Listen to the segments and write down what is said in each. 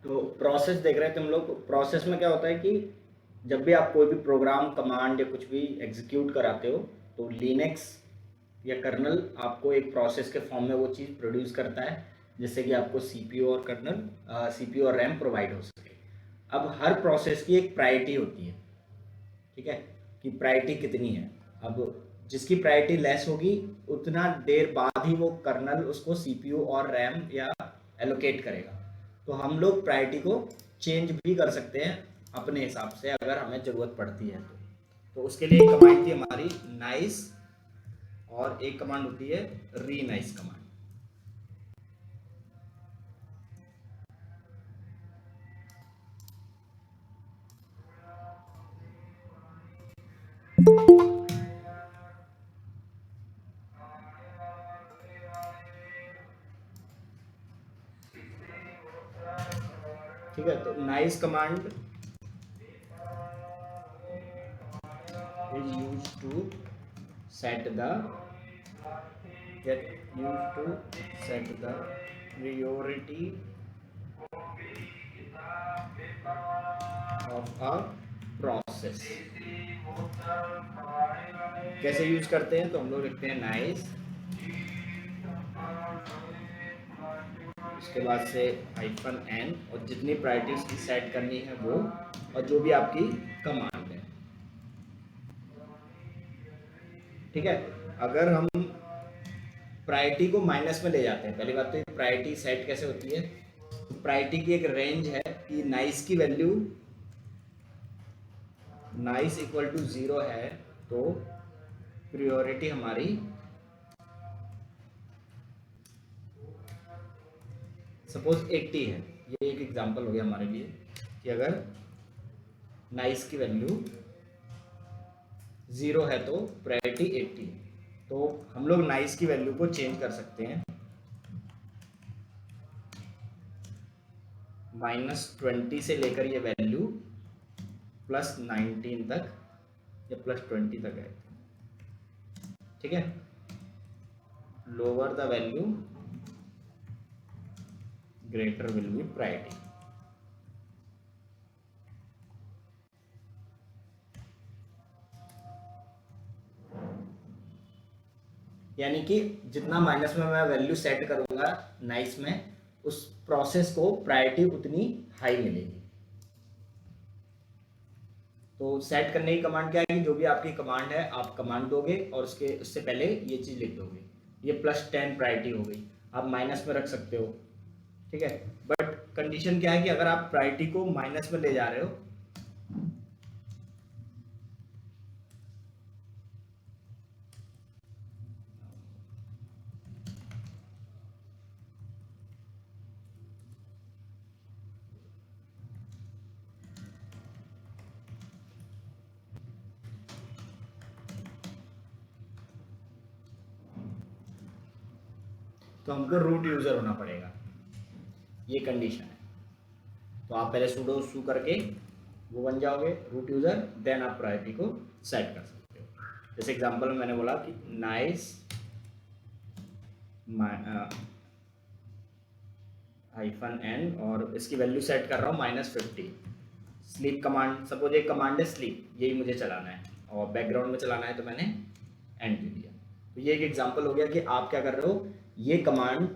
तो प्रोसेस देख रहे थे हम लोग। प्रोसेस में क्या होता है कि जब भी आप कोई भी प्रोग्राम कमांड या कुछ भी एग्जीक्यूट कराते हो तो लिनक्स या कर्नल आपको एक प्रोसेस के फॉर्म में वो चीज़ प्रोड्यूस करता है, जिससे कि आपको सीपीयू और सीपीयू और रैम प्रोवाइड हो सके। अब हर प्रोसेस की एक प्रायोरिटी होती है, ठीक है, कि प्रायोरिटी कितनी है। अब जिसकी प्रायोरिटी लेस होगी उतना देर बाद ही वो कर्नल उसको सीपीयू और रैम या एलोकेट करेगा। तो हम लोग प्रायोरिटी को चेंज भी कर सकते हैं अपने हिसाब से अगर हमें ज़रूरत पड़ती है तो उसके लिए एक कमांड थी हमारी नाइस, और एक कमांड होती है री नाइस कमांड। ठीक है, तो nice command is used to set the get used to set the priority of a process। कैसे यूज करते हैं, तो हम लोग लिखते हैं नाइस, उसके बाद से हाइफन एन, और जितनी प्रायोरिटीज की सेट करनी है वो, और जो भी आपकी कमांड है। ठीक है, अगर हम प्रायोरिटी को माइनस में ले जाते हैं, पहली बात तो ये प्रायोरिटी सेट कैसे होती है, प्रायोरिटी की एक रेंज है कि नाइस की वैल्यू नाइस इक्वल टू 0 है तो प्रायोरिटी हमारी सपोज 80 है। ये एक एग्जांपल हो गया हमारे लिए कि अगर नाइस की वैल्यू 0 है तो प्रायोरिटी 80 है। तो हम लोग नाइस की वैल्यू को चेंज कर सकते हैं -20 से लेकर ये वैल्यू +19 तक या +20 तक है। ठीक है, lower the value greater will be priority. यानी कि जितना माइनस में मैं वैल्यू सेट करूंगा नाइस में, उस प्रोसेस को प्रायोरिटी उतनी हाई मिलेगी। तो सेट करने की कमांड क्या है कि जो भी आपकी कमांड है आप कमांड दोगे और उससे पहले ये चीज लिख दोगे, ये +10 प्रायोरिटी हो गई, आप माइनस में रख सकते हो। ठीक है, बट कंडीशन क्या है कि अगर आप प्रायोरिटी को माइनस में ले जा रहे हो तो हमको रूट यूजर होना पड़ेगा, ये कंडीशन है। तो आप पहले sudo su करके वो बन जाओगे रूट यूजर, देन आप प्रायोरिटी को सेट कर सकते हो। जैसे एग्जांपल में मैंने बोला कि नाइस -n और इसकी वैल्यू सेट कर रहा हूँ -50। स्लीप कमांड, सपोज एक कमांड है स्लीप, यही मुझे चलाना है और बैकग्राउंड में चलाना है तो मैंने एंड दे दिया। तो ये एक एग्जांपल हो गया कि आप क्या कर रहे हो, ये कमांड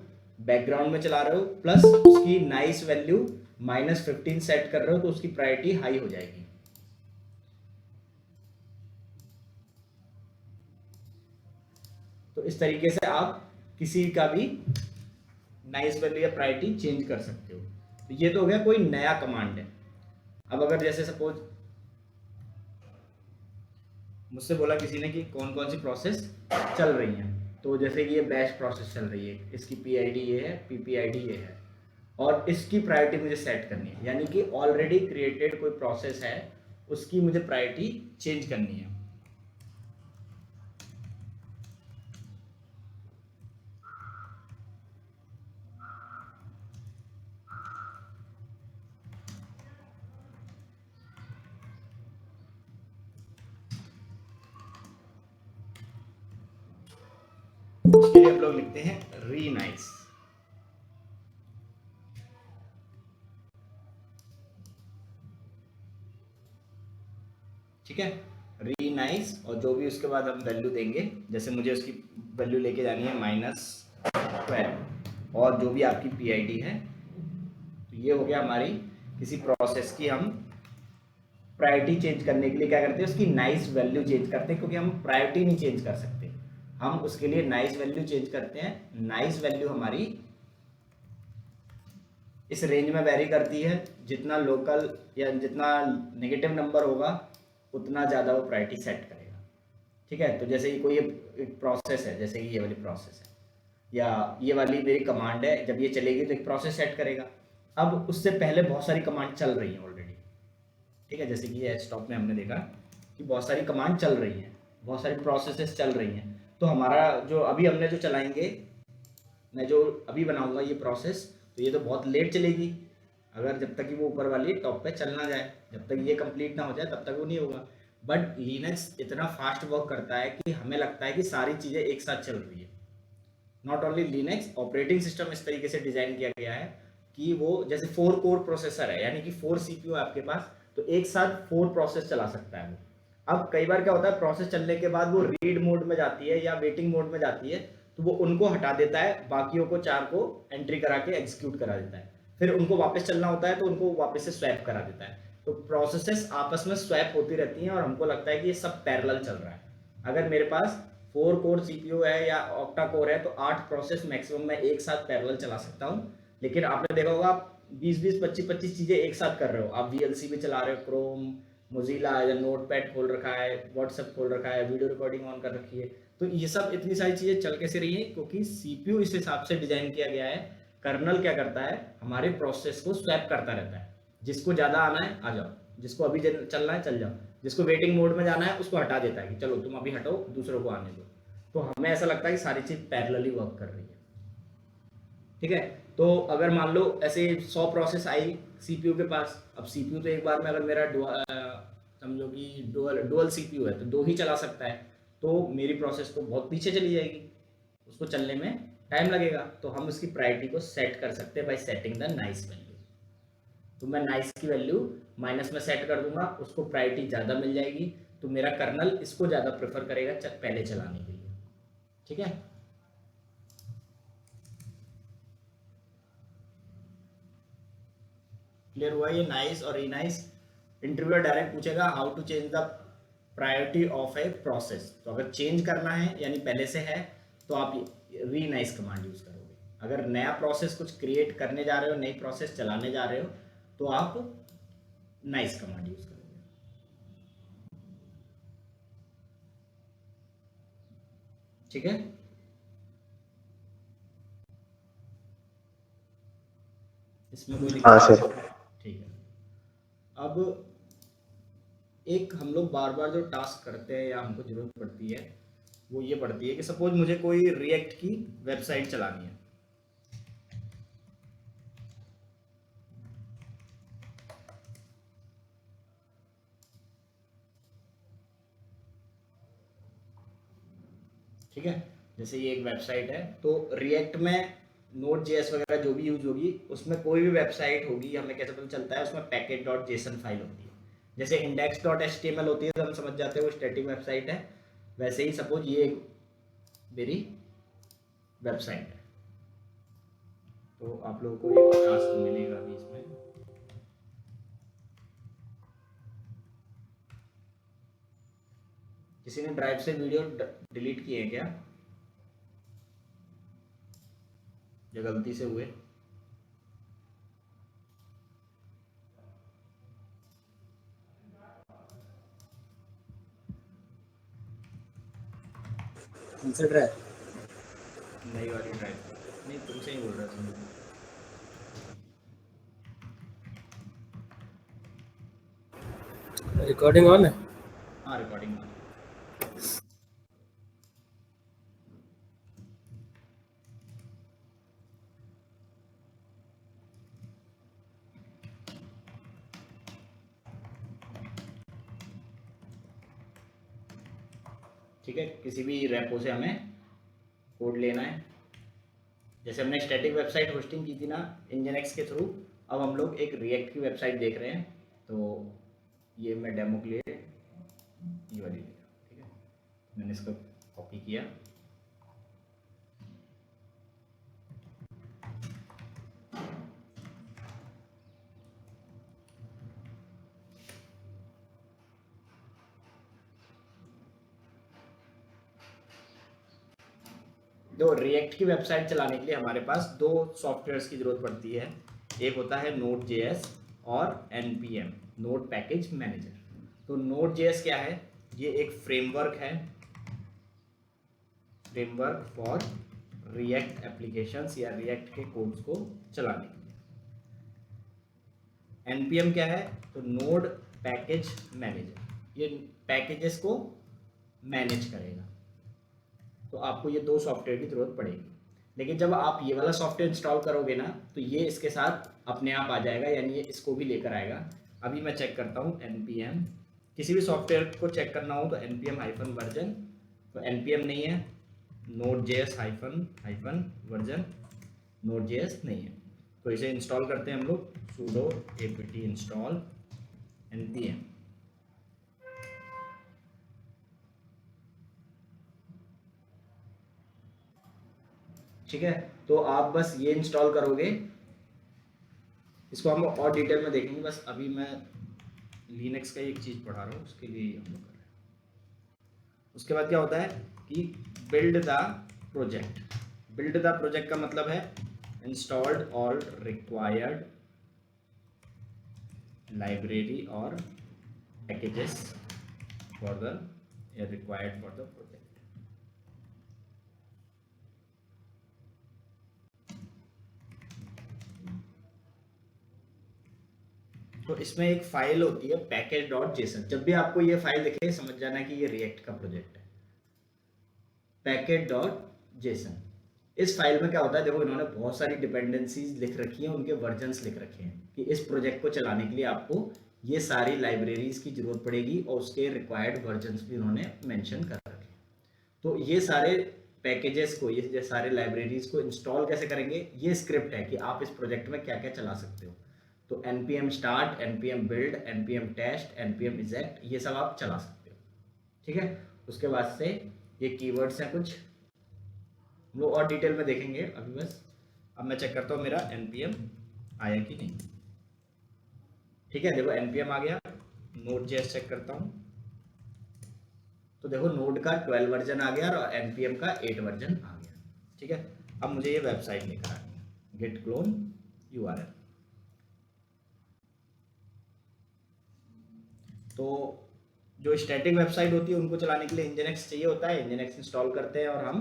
बैकग्राउंड में चला रहे हो प्लस उसकी नाइस वैल्यू -15 सेट कर रहे हो तो उसकी प्रायोरिटी हाई हो जाएगी। तो इस तरीके से आप किसी का भी नाइस वैल्यू या प्रायोरिटी चेंज कर सकते हो। तो ये तो हो गया कोई नया कमांड है। अब अगर जैसे सपोज मुझसे बोला किसी ने कि कौन कौन सी प्रोसेस चल रही हैं, तो जैसे कि ये बैच प्रोसेस चल रही है, इसकी पीआईडी ये है, पीपीआईडी ये है, और इसकी प्रायोरिटी मुझे सेट करनी है, यानी कि ऑलरेडी क्रिएटेड कोई प्रोसेस है उसकी मुझे प्रायोरिटी चेंज करनी है। उसके लिए हम लोग लिखते हैं री नाइस। ठीक है, री नाइस, और जो भी उसके बाद हम वैल्यू देंगे, जैसे मुझे उसकी वैल्यू लेके जानी है -12, और जो भी आपकी PID है, तो ये हो गया हमारी किसी प्रोसेस की हम प्रायोरिटी चेंज करने के लिए क्या करते हैं, उसकी नाइस वैल्यू चेंज करते हैं, क्योंकि हम प्रायोरिटी नहीं चेंज कर सकते, हम उसके लिए नाइस वैल्यू चेंज करते हैं। नाइस वैल्यू हमारी इस रेंज में वेरी करती है, जितना लोकल या जितना नेगेटिव नंबर होगा उतना ज़्यादा वो प्रायोरिटी सेट करेगा। ठीक है, तो जैसे कि कोई एक प्रोसेस है, जैसे कि ये वाली प्रोसेस है या ये वाली मेरी कमांड है, जब ये चलेगी तो एक प्रोसेस सेट करेगा। अब उससे पहले बहुत सारी कमांड चल रही हैं ऑलरेडी। ठीक है, जैसे कि ये स्टॉप में हमने देखा कि बहुत सारी कमांड चल रही हैं, बहुत सारी प्रोसेसेस चल रही हैं, तो हमारा जो अभी हमने जो चलाएंगे, मैं जो अभी बनाऊंगा ये प्रोसेस, तो ये तो बहुत लेट चलेगी, अगर जब तक कि वो ऊपर वाली टॉप पे चल ना जाए, जब तक ये कंप्लीट ना हो जाए तब तक वो नहीं होगा। बट लिनक्स इतना फास्ट वर्क करता है कि हमें लगता है कि सारी चीज़ें एक साथ चल रही है। Not only Linux, operating system इस तरीके से डिजाइन किया गया है कि वो जैसे 4 कोर प्रोसेसर है, यानी कि 4 CPU है आपके पास, तो एक साथ 4 प्रोसेस चला सकता है वो। अब कई बार क्या होता है, प्रोसेस चलने के बाद वो रीड मोड में जाती है या वेटिंग मोड में जाती है, तो वो उनको हटा देता है, बाकियों को 4 को एंट्री करा के एग्जीक्यूट करा देता है, फिर उनको वापस चलना होता है तो उनको वापस से स्वैप करा देता है। तो प्रोसेसेस आपस में स्वैप होती रहती हैं और हमको लगता है कि ये सब पैरेलल चल रहा है। अगर मेरे पास 4 कोर CPU है या ऑक्टा कोर है, तो 8 प्रोसेस मैक्सिमम मैं एक साथ पैरेलल चला सकता हूँ। लेकिन आपने देखा होगा, आप 20-20, 25-25 चीजें एक साथ कर रहे हो, आप VLC भी चला रहे हो, क्रोम, मोजिला या नोटपैड खोल रखा है, व्हाट्सएप खोल रखा है, वीडियो रिकॉर्डिंग ऑन कर रखी है, तो ये सब इतनी सारी चीजें चल कैसे रही है, क्योंकि CPU इस हिसाब से डिजाइन किया गया है। कर्नल क्या करता है, हमारे प्रोसेस को स्वैप करता रहता है, जिसको ज्यादा आना है आ जाओ, जिसको अभी चलना है चल जाओ, जिसको वेटिंग मोड में जाना है उसको हटा देता है कि चलो तुम अभी हटो, दूसरों को आने दो। तो हमें ऐसा लगता है कि सारी चीज पैरेलली वर्क कर रही है। ठीक है, तो अगर मान लो ऐसे 100 प्रोसेस आई CPU के पास, अब CPU तो एक बार में, अगर मेरा समझो कि डुअल CPU है तो 2 ही चला सकता है, तो मेरी प्रोसेस तो बहुत पीछे चली जाएगी, उसको चलने में टाइम लगेगा। तो हम उसकी प्रायोरिटी को सेट कर सकते हैं bye setting the nice value. तो मैं नाइस की वैल्यू माइनस में सेट कर दूंगा, उसको प्रायोरिटी ज़्यादा मिल जाएगी, तो मेरा कर्नल इसको ज़्यादा प्रेफर करेगा पहले चलाने के लिए। ठीक है, क्लियर हुआ ये नाइस और रीनाइस? इंटरव्यूअर डायरेक्ट पूछेगा how to change the priority of a process, तो अगर चेंज करना है यानी पहले से है तो आप रीनाइस कमांड यूज करोगे। अगर नया प्रोसेस कुछ क्रिएट करने जा रहे हो, नई प्रोसेस चलाने जा रहे हो, तो आप नाइस कमांड यूज करोगे। ठीक है, इसमें कोई हाँ दिक्कत सर। नहीं? ठीक है, अब एक हम लोग बार बार जो टास्क करते हैं या हमको जरूरत पड़ती है, वो ये पड़ती है कि सपोज मुझे कोई रिएक्ट की वेबसाइट चलानी है। ठीक है, जैसे ये एक वेबसाइट है, तो रिएक्ट में Node.js वगैरह जो भी यूज होगी, उसमें कोई भी वेबसाइट होगी, हमें कैसे पता चलता है, उसमें package.json फाइल होती है। जैसे index.html होती है तो हम समझ जाते हैं वो स्टैटिक वेबसाइट है, वैसे ही सपोज ये एक मेरी वेबसाइट है, तो आप लोगों को एक टास्क मिलेगा अभी इसमें। किसी ने ड्राइव से वीडियो डिलीट किए हैं क्या, जो गलती से हुए? कंसिडर है। नई वाली ड्राइव? नहीं, तुमसे ही बोल रहा था। रिकॉर्डिंग ऑन है। हाँ, रिकॉर्डिंग। ठीक है, किसी भी रेपो से हमें कोड लेना है, जैसे हमने स्टैटिक वेबसाइट होस्टिंग की थी ना Nginx के थ्रू, अब हम लोग एक रिएक्ट की वेबसाइट देख रहे हैं। तो ये मैं डेमो के लिए ये वाली लेगा, ठीक है। मैंने इसको कॉपी किया, तो रिएक्ट की वेबसाइट चलाने के लिए हमारे पास दो सॉफ्टवेयर्स की ज़रूरत पड़ती है। एक होता है Node.js और NPM, नोड पैकेज मैनेजर। तो Node.js क्या है? ये एक फ्रेमवर्क है, फ्रेमवर्क फॉर रिएक्ट एप्लीकेशंस या रिएक्ट के कोड्स को चलाने के लिए। NPM क्या है? तो नोड पैकेज मैनेजर, ये पैकेजेस को मैनेज करेगा। तो आपको ये दो सॉफ्टवेयर की ज़रूरत पड़ेगी। लेकिन जब आप ये वाला सॉफ्टवेयर इंस्टॉल करोगे ना, तो ये इसके साथ अपने आप आ जाएगा, यानी ये इसको भी लेकर आएगा। अभी मैं चेक करता हूँ NPM, किसी भी सॉफ्टवेयर को चेक करना हो तो NPM हाइफन वर्जन, तो NPM नहीं है, Node.js हाइफन वर्जन, Node.js नहीं है। तो इसे इंस्टॉल करते हैं हम लोग, sudo apt install npm। ठीक है, तो आप बस ये इंस्टॉल करोगे, इसको हम और डिटेल में देखेंगे। बस अभी मैं लिनक्स का एक चीज़ पढ़ा रहा हूँ, उसके लिए हम लोग कर रहे हैं। उसके बाद क्या होता है कि build the project. Build the project का मतलब है इंस्टॉल्ड ऑल रिक्वायर्ड लाइब्रेरी और packages for the required for the project. तो इसमें एक फाइल होती है package.json। जब भी आपको ये फाइल दिखे समझ जाना कि ये रिएक्ट का प्रोजेक्ट है, package.json। इस फाइल में क्या होता है, देखो इन्होंने बहुत सारी डिपेंडेंसीज लिख रखी हैं, उनके वर्जन्स लिख रखे हैं कि इस प्रोजेक्ट को चलाने के लिए आपको ये सारी लाइब्रेरीज की जरूरत पड़ेगी और उसके रिक्वायर्ड वर्जन्स भी उन्होंने मेंशन कर रखे हैं। तो ये सारे पैकेजेस को, ये सारे लाइब्रेरीज को इंस्टॉल कैसे करेंगे, ये स्क्रिप्ट है कि आप इस प्रोजेक्ट में क्या क्या चला सकते हो। तो npm start, npm build, npm test, npm eject, ये सब आप चला सकते हो। ठीक है, उसके बाद से ये कीवर्ड्स हैं कुछ, हम लोग और डिटेल में देखेंगे अभी। बस अब मैं चेक करता हूँ मेरा npm आया कि नहीं। ठीक है, देखो npm आ गया। Node.js चेक करता हूँ, तो देखो नोड का 12 वर्जन आ गया और npm का 8 वर्जन आ गया। ठीक है, अब मुझे ये वेबसाइट लेकर आनी है, गेट क्लोन URL। तो जो स्टैटिक वेबसाइट होती है उनको चलाने के लिए nginx चाहिए होता है। nginx इंस्टॉल करते हैं और हम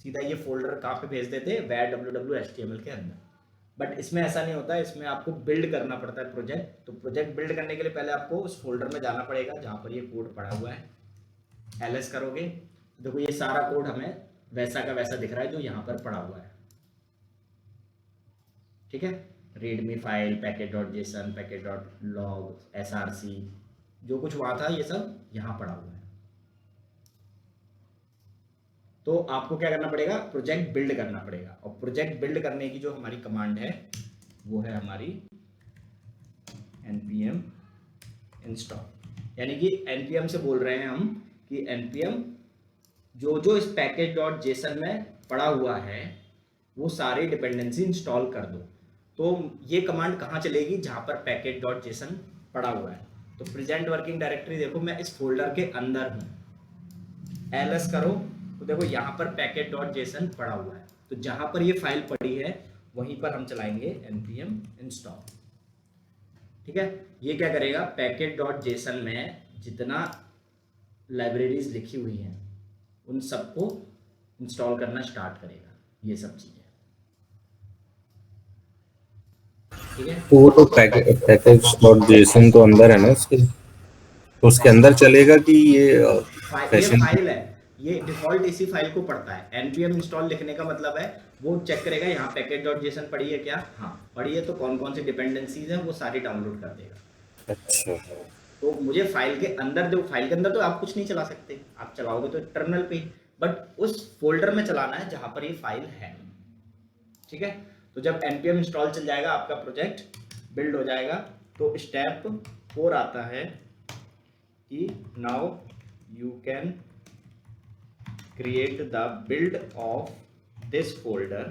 सीधा ये फोल्डर कहाँ पे भेज देते हैं, var www.html के अंदर। बट इसमें ऐसा नहीं होता है, इसमें आपको बिल्ड करना पड़ता है प्रोजेक्ट। तो प्रोजेक्ट बिल्ड करने के लिए पहले आपको उस फोल्डर में जाना पड़ेगा जहाँ पर ये कोड पड़ा हुआ है। ls करोगे, देखो ये सारा कोड हमें वैसा का वैसा दिख रहा है जो यहाँ पर पड़ा हुआ है। ठीक है, readme file, package.json, package.log, src, जो कुछ वहां था ये सब यहाँ पड़ा हुआ है। तो आपको क्या करना पड़ेगा, प्रोजेक्ट बिल्ड करना पड़ेगा। और प्रोजेक्ट बिल्ड करने की जो हमारी कमांड है वो है हमारी npm install। यानी कि npm से बोल रहे हैं हम कि npm जो जो इस package.json में पड़ा हुआ है वो सारी डिपेंडेंसी इंस्टॉल कर दो। तो ये कमांड कहाँ चलेगी, जहाँ पर package.json पड़ा हुआ है। तो प्रेजेंट वर्किंग डायरेक्टरी देखो मैं इस फोल्डर के अंदर हूँ, ls करो तो देखो यहाँ पर package.json पड़ा हुआ है। तो जहाँ पर ये फाइल पड़ी है वहीं पर हम चलाएंगे npm install। ठीक है, ये क्या करेगा, package.json में जितना लाइब्रेरीज लिखी हुई हैं उन सबको इंस्टॉल करना स्टार्ट करेगा, ये सब चीजें। ठीक है, वो तो package.json तो अंदर है ना इसके, तो उसके अंदर चलेगा कि ये सेशन? फाइल है, ये डिफॉल्ट इसी फाइल को पढ़ता है। npm इंस्टॉल लिखने का मतलब है वो चेक करेगा यहाँ package.json पड़ी है क्या, हाँ पड़ी है, तो कौन कौन सी डिपेंडेंसीज हैं वो सारी डाउनलोड कर देगा। अच्छा, तो मुझे फाइल के अंदर, जो फाइल के अंदर तो आप कुछ नहीं चला सकते, आप चलाओगे तो टर्मिनल पे, बट उस फोल्डर में चलाना है जहां पर ये फाइल है। ठीक है, तो जब npm इंस्टॉल चल जाएगा आपका प्रोजेक्ट बिल्ड हो जाएगा। तो स्टेप 4 आता है कि now you can create the build of this folder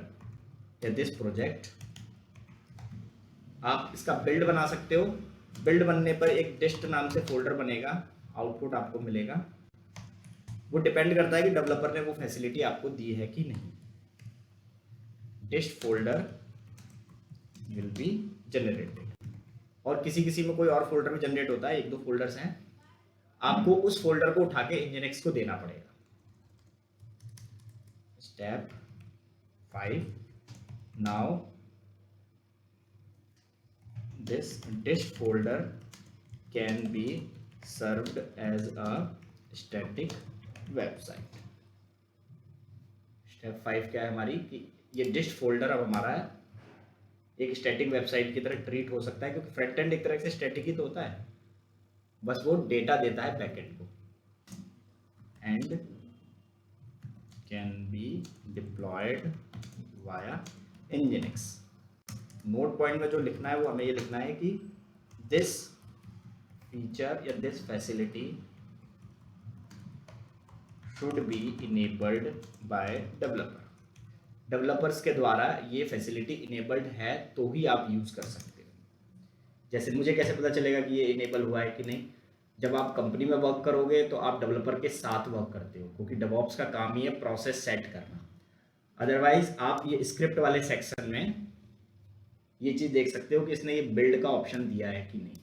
या this project। आप इसका बिल्ड बना सकते हो। बिल्ड बनने पर एक डिस्ट नाम से फोल्डर बनेगा, आउटपुट आपको मिलेगा। वो डिपेंड करता है कि डेवलपर ने वो फैसिलिटी आपको दी है कि नहीं। डिस्ट फोल्डर विल बी जनरेटेड। और किसी किसी में कोई और फोल्डर भी जनरेट होता है, 1-2 फोल्डर्स हैं। आपको उस फोल्डर को उठा के nginx को देना पड़ेगा। Step 5, now this disk folder can be served as a static website। Step 5 क्या है हमारी कि ये डिस्ट फोल्डर अब हमारा एक स्टैटिक वेबसाइट की तरह ट्रीट हो सकता है, क्योंकि फ्रंट एंड एक तरह से स्टैटिक ही तो होता है, बस वो डेटा देता है बैकएंड को। And can be diploid via nginx। Note point में जो लिखना है वो हमें ये लिखना है कि दिस फीचर या this facility should be enabled by developer. Developers के द्वारा ये फैसिलिटी इनेबल्ड है तो ही आप यूज़ कर सकते हो। जैसे मुझे कैसे पता चलेगा कि ये इनेबल हुआ है कि नहीं? जब आप कंपनी में वर्क करोगे तो आप डेवलपर के साथ वर्क करते हो, क्योंकि डेवऑप्स का काम ही है प्रोसेस सेट करना। अदरवाइज आप ये स्क्रिप्ट वाले सेक्शन में ये चीज़ देख सकते हो कि इसने ये बिल्ड का ऑप्शन दिया है कि नहीं।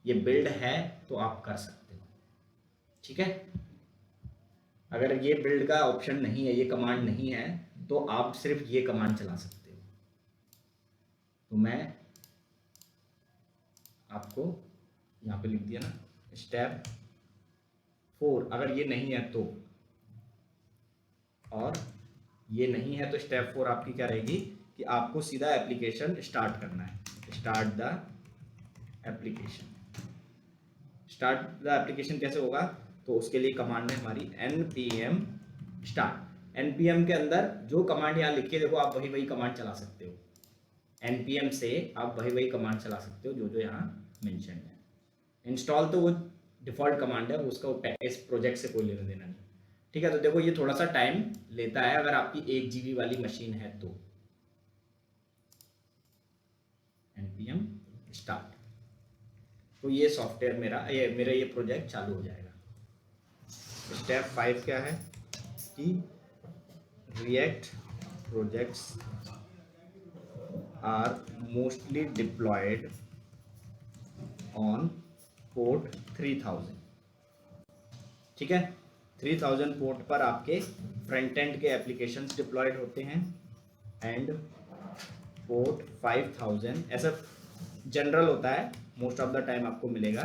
ये बिल्ड है तो आप कर सकते हो, ठीक है। अगर ये बिल्ड का ऑप्शन नहीं है, ये कमांड नहीं है, तो आप सिर्फ ये कमांड चला सकते हो। तो मैं आपको यहाँ पे लिख दिया ना, स्टेप 4 अगर ये नहीं है तो, और ये नहीं है तो स्टेप 4 आपकी क्या रहेगी कि आपको सीधा एप्लीकेशन स्टार्ट करना है। Start the application. Start the application कैसे होगा? तो उसके लिए कमांड है हमारी npm स्टार्ट। npm के अंदर जो कमांड यहाँ लिखी है देखो, आप वही कमांड चला सकते हो। npm से आप वही कमांड चला सकते हो जो यहाँ मेंशन है। इंस्टॉल तो वो डिफ़ॉल्ट कमांड है, उसका इस प्रोजेक्ट से कोई लेना देना नहीं, ठीक है। तो देखो ये थोड़ा सा टाइम लेता है अगर आपकी 1 GB वाली मशीन है तो। npm स्टार्ट, तो ये सॉफ्टवेयर मेरा ये प्रोजेक्ट चालू हो जाएगा। स्टेप 5 क्या है कि React projects are mostly deployed on port 3000, ठीक है। 3000 पोर्ट पर आपके फ्रंट एंड के एप्लीकेशंस डिप्लॉयड होते हैं। एंड पोर्ट 5000 ऐसा जनरल होता है, मोस्ट ऑफ द टाइम आपको मिलेगा,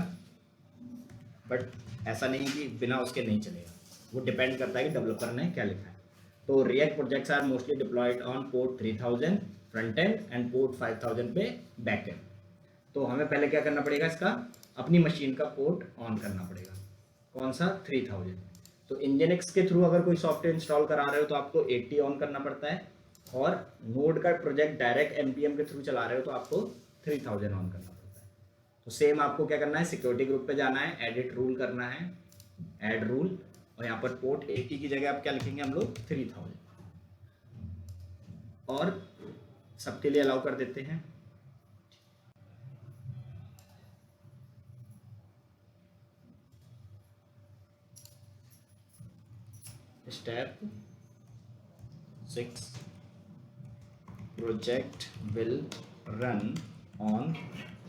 बट ऐसा नहीं कि बिना उसके नहीं चलेगा। वो डिपेंड करता है कि डेवलपर ने क्या लिखा है। तो React projects are mostly deployed on port 3000 front end and port 5000 पे बैक एंड। तो हमें पहले क्या करना पड़ेगा, इसका अपनी मशीन का पोर्ट ऑन करना पड़ेगा। कौन सा? 3000। तो nginx के थ्रू अगर कोई सॉफ्टवेयर इंस्टॉल करा रहे हो तो आपको 80 ऑन करना पड़ता है, और नोड का प्रोजेक्ट डायरेक्ट npm के थ्रू चला रहे हो तो आपको 3000 ऑन करना पड़ता है। तो सेम आपको क्या करना है, सिक्योरिटी ग्रुप पे जाना है, एडिट रूल करना है, ऐड रूल, और यहाँ पर पोर्ट 80 की जगह आप क्या लिखेंगे हम लोग 3000, और सबके लिए अलाउ कर देते हैं। Step 6 project will run on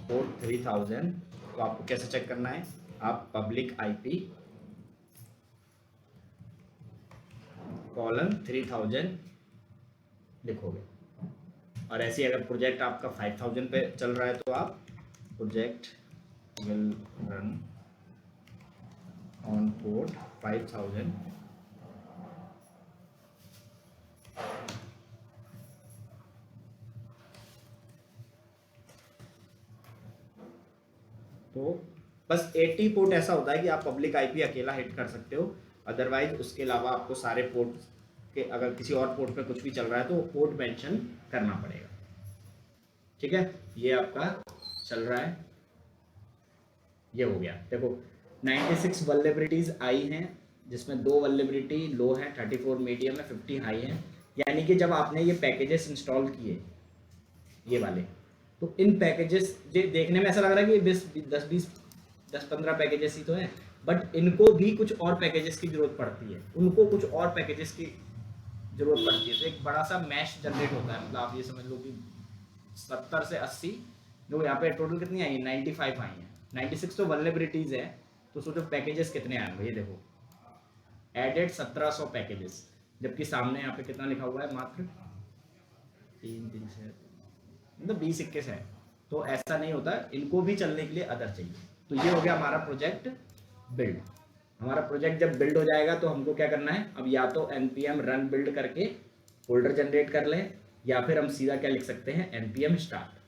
port 3000। तो आपको कैसे चेक करना है, आप पब्लिक IP कॉलन 3000 लिखोगे, और ऐसे अगर प्रोजेक्ट आपका 5000 पे चल रहा है तो आप project will run on port 5000 तो बस 80 पोर्ट ऐसा होता है कि आप पब्लिक IP अकेला हिट कर सकते हो, अदरवाइज उसके अलावा आपको सारे पोर्ट के अगर किसी और पोर्ट पे कुछ भी चल रहा है तो पोर्ट मेंशन करना पड़ेगा, ठीक है। ये आपका चल रहा है, ये हो गया। देखो 96 वल्नरेबिलिटीज आई हैं, जिसमें 2 वल्नरेबिलिटी लो है, 34 मीडियम है, 50 हाई है। यानी कि जब आपने ये पैकेजेस इंस्टॉल किए ये वाले, तो इन पैकेजेस देखने में ऐसा लग रहा है कि 10-15 पैकेजेस ही तो हैं, बट इनको भी कुछ और पैकेजेस की जरूरत पड़ती है, उनको कुछ और पैकेजेस की जरूरत पड़ती है। तो एक बड़ा सा मैश जनरेट होता है, मतलब आप ये समझ लो कि 70 से 80 जो यहाँ पे टोटल कितनी आई है, 95 आई हैं। 96 तो वल्नरेबिलिटीज है, तो सोचो पैकेजेस कितने आए होंगे। ये देखो एडेड 1700 पैकेजेस, जबकि सामने यहाँ पे कितना लिखा हुआ है, मात्र 3 से मतलब 20-21 है। तो ऐसा नहीं होता, इनको भी चलने के लिए अदर चाहिए। तो ये हो गया हमारा प्रोजेक्ट बिल्ड। हमारा प्रोजेक्ट जब बिल्ड हो जाएगा तो हमको क्या करना है, अब या तो npm रन बिल्ड करके फोल्डर जनरेट कर लें, या फिर हम सीधा क्या लिख सकते हैं, npm स्टार्ट।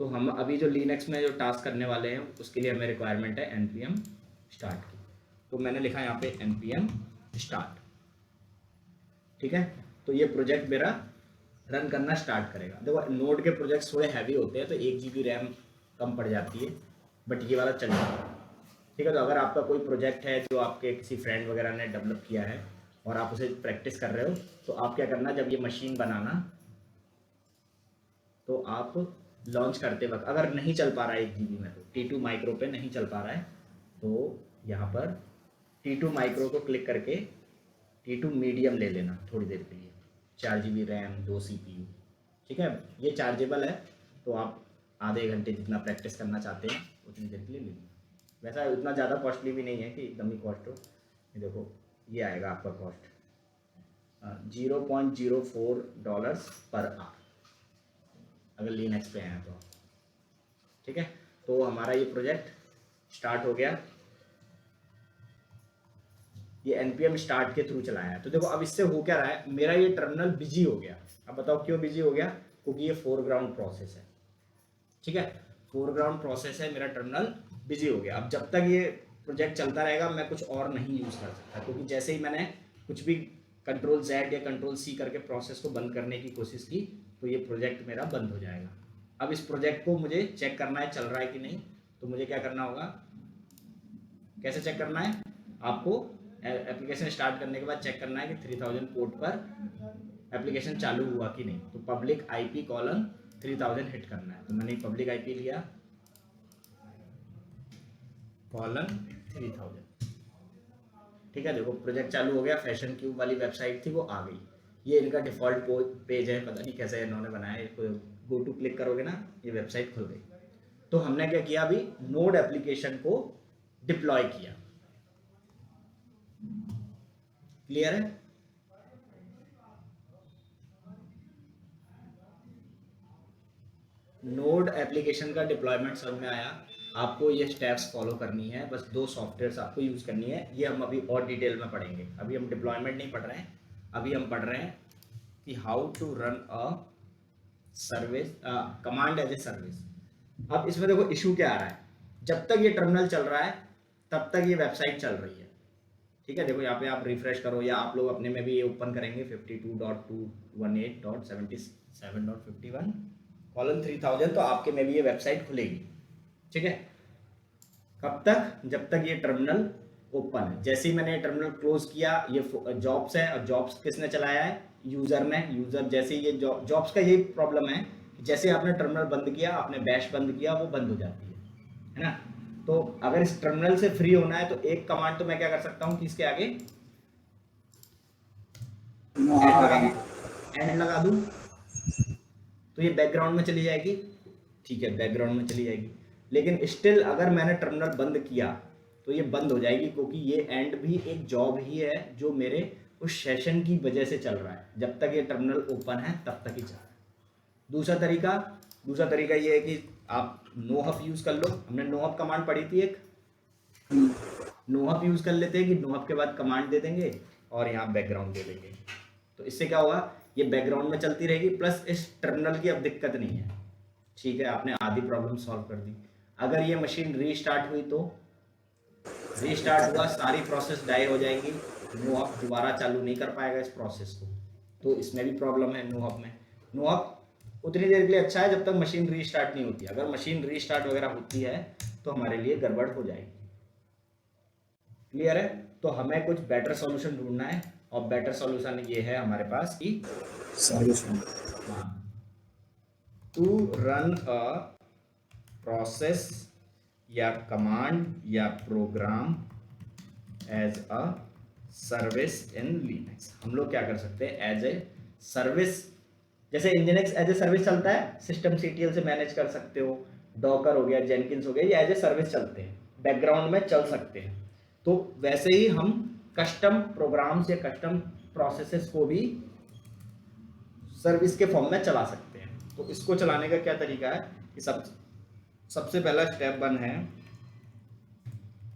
तो हम अभी जो लिनक्स में जो टास्क करने वाले हैं उसके लिए हमें रिक्वायरमेंट है npm स्टार्ट की। तो मैंने लिखा यहाँ पे npm स्टार्ट, ठीक है। तो ये प्रोजेक्ट मेरा रन करना स्टार्ट करेगा। देखो नोड के प्रोजेक्ट्स थोड़े हैवी होते हैं तो 1 GB रैम कम पड़ जाती है, बट ये वाला चल जाएगा, ठीक है। तो अगर आपका कोई प्रोजेक्ट है जो आपके किसी फ्रेंड वगैरह ने डेवलप किया है और आप उसे प्रैक्टिस कर रहे हो, तो आप क्या करना, जब ये मशीन बनाना तो आप लॉन्च करते वक्त अगर नहीं चल पा रहा है 1 GB में, तो T2 माइक्रो पे नहीं चल पा रहा है, तो यहाँ पर T2 माइक्रो को क्लिक करके T2 मीडियम ले लेना थोड़ी देर के लिए, 4 GB रैम, 2 CPU, ठीक है। ये चार्जेबल है, तो आप आधे घंटे जितना प्रैक्टिस करना चाहते हैं उतनी देर के लिए ले लीजिए। वैसा उतना ज़्यादा कॉस्टली भी नहीं है कि एकदम ही कॉस्ट हो। ये देखो ये आएगा आपका कॉस्ट $0.04 पर आवर, अगर लिनक्स पे हैं तो, ठीक है। तो हमारा ये प्रोजेक्ट स्टार्ट हो गया, ये npm स्टार्ट के थ्रू चलाया है। तो देखो अब इससे हो क्या रहा है, मेरा ये टर्मिनल बिजी हो गया। अब बताओ क्यों बिजी हो गया, क्योंकि ये फोरग्राउंड प्रोसेस है, ठीक है। फोरग्राउंड प्रोसेस है, मेरा टर्मिनल बिजी हो गया। अब जब तक ये प्रोजेक्ट चलता रहेगा मैं कुछ और नहीं यूज़ कर सकता, क्योंकि जैसे ही मैंने कुछ भी Ctrl+Z या Ctrl+C करके प्रोसेस को बंद करने की कोशिश की तो ये प्रोजेक्ट मेरा बंद हो जाएगा। अब इस प्रोजेक्ट को मुझे चेक करना है चल रहा है कि नहीं, तो मुझे क्या करना होगा, कैसे चेक करना है, आपको एप्लीकेशन स्टार्ट करने के बाद चेक करना है कि 3000 पोर्ट पर एप्लीकेशन चालू हुआ कि नहीं। तो पब्लिक IP:3000 हिट करना है। तो मैंने पब्लिक IP लिया $3000, ठीक है। देखो प्रोजेक्ट चालू हो गया, फैशन क्यूब वाली वेबसाइट थी वो आ गई। ये इनका डिफॉल्ट पेज है, पता नहीं कैसे इन्होंने बनाया है। गो टू क्लिक करोगे ना, ये वेबसाइट खुल गई। तो हमने क्या किया, अभी नोड एप्लीकेशन को डिप्लॉय किया। क्लियर है, नोड एप्लीकेशन का डिप्लॉयमेंट समझ में आया। आपको ये स्टेप्स फॉलो करनी है, बस 2 सॉफ्टवेयर्स आपको यूज करनी है। ये हम अभी और डिटेल में पढ़ेंगे, अभी हम डिप्लॉयमेंट नहीं पढ़ रहे हैं, अभी हम पढ़ रहे हैं कि how to run a service, command as a service. अब इसमें देखो इशू क्या आ रहा है, जब तक ये टर्मिनल चल रहा है तब तक ये वेबसाइट चल रही है, ठीक है। देखो यहाँ पे आप रिफ्रेश करो, या आप लोग अपने में भी ये ओपन करेंगे 52.218.77.51:3000, तो आपके में भी ये वेबसाइट खुलेगी, ठीक है। कब तक, जब तक ये टर्मिनल ओपन है। जैसे ही मैंने ये टर्मिनल क्लोज किया, ये जॉब्स है, और जॉब्स किसने चलाया है, यूजर ने। यूजर जैसे ये जॉब्स का यही प्रॉब्लम है, जैसे आपने टर्मिनल बंद किया, आपने बैश बंद किया, वो बंद हो जाती है ना। तो अगर इस टर्मिनल से फ्री होना है तो एक कमांड तो मैं क्या कर सकता हूं कि इसके आगे एंड लगा दूं, तो ये बैकग्राउंड में चली जाएगी, ठीक है, बैकग्राउंड में चली जाएगी। लेकिन स्टिल अगर मैंने टर्मिनल बंद किया तो ये बंद हो जाएगी, क्योंकि ये एंड भी एक जॉब ही है जो मेरे उस सेशन की वजह से चल रहा है। जब तक ये टर्मिनल ओपन है तब तक ही चल रहा है। दूसरा तरीका ये है कि आप नोहफ यूज कर लो। हमने नोहफ कमांड पढ़ी थी एक, नोहफ यूज कर लेते हैं कि नोहफ के बाद कमांड दे देंगे और यहाँ बैकग्राउंड दे देंगे। तो इससे क्या होगा, ये बैकग्राउंड में चलती रहेगी, प्लस इस टर्मिनल की अब दिक्कत नहीं है, ठीक है। आपने आधी प्रॉब्लम सॉल्व कर दी। अगर ये मशीन रीस्टार्ट हुई तो रीस्टार्ट हुआ, सारी प्रोसेस डाई हो जाएंगी, नोहफ दोबारा चालू नहीं कर पाएगा इस प्रोसेस को। तो इसमें भी प्रॉब्लम है नोहफ में। नोहफ उतनी देर के लिए अच्छा है जब तक मशीन रीस्टार्ट नहीं होती। अगर मशीन रीस्टार्ट वगैरह होती है तो हमारे लिए गड़बड़ हो जाएगी, क्लियर है? तो हमें कुछ बेटर सॉल्यूशन ढूंढना है, और बेटर सॉल्यूशन ये है हमारे पास कि सॉल्यूशन हाँ, टू रन अ प्रोसेस या कमांड या program as a service in Linux. हम लोग क्या कर सकते हैं, एज ए सर्विस, जैसे इंजीनिक्स एज ए सर्विस चलता है, सिस्टम सीटीएल से मैनेज कर सकते हो, डॉकर हो गया, जेनकिंस हो गया, ये एज ए सर्विस चलते हैं, बैकग्राउंड में चल सकते हैं। तो वैसे ही हम कस्टम प्रोग्राम्स या कस्टम प्रोसेसेस को भी सर्विस के फॉर्म में चला सकते हैं। तो इसको चलाने का क्या तरीका है कि सबसे पहला स्टेप 1 है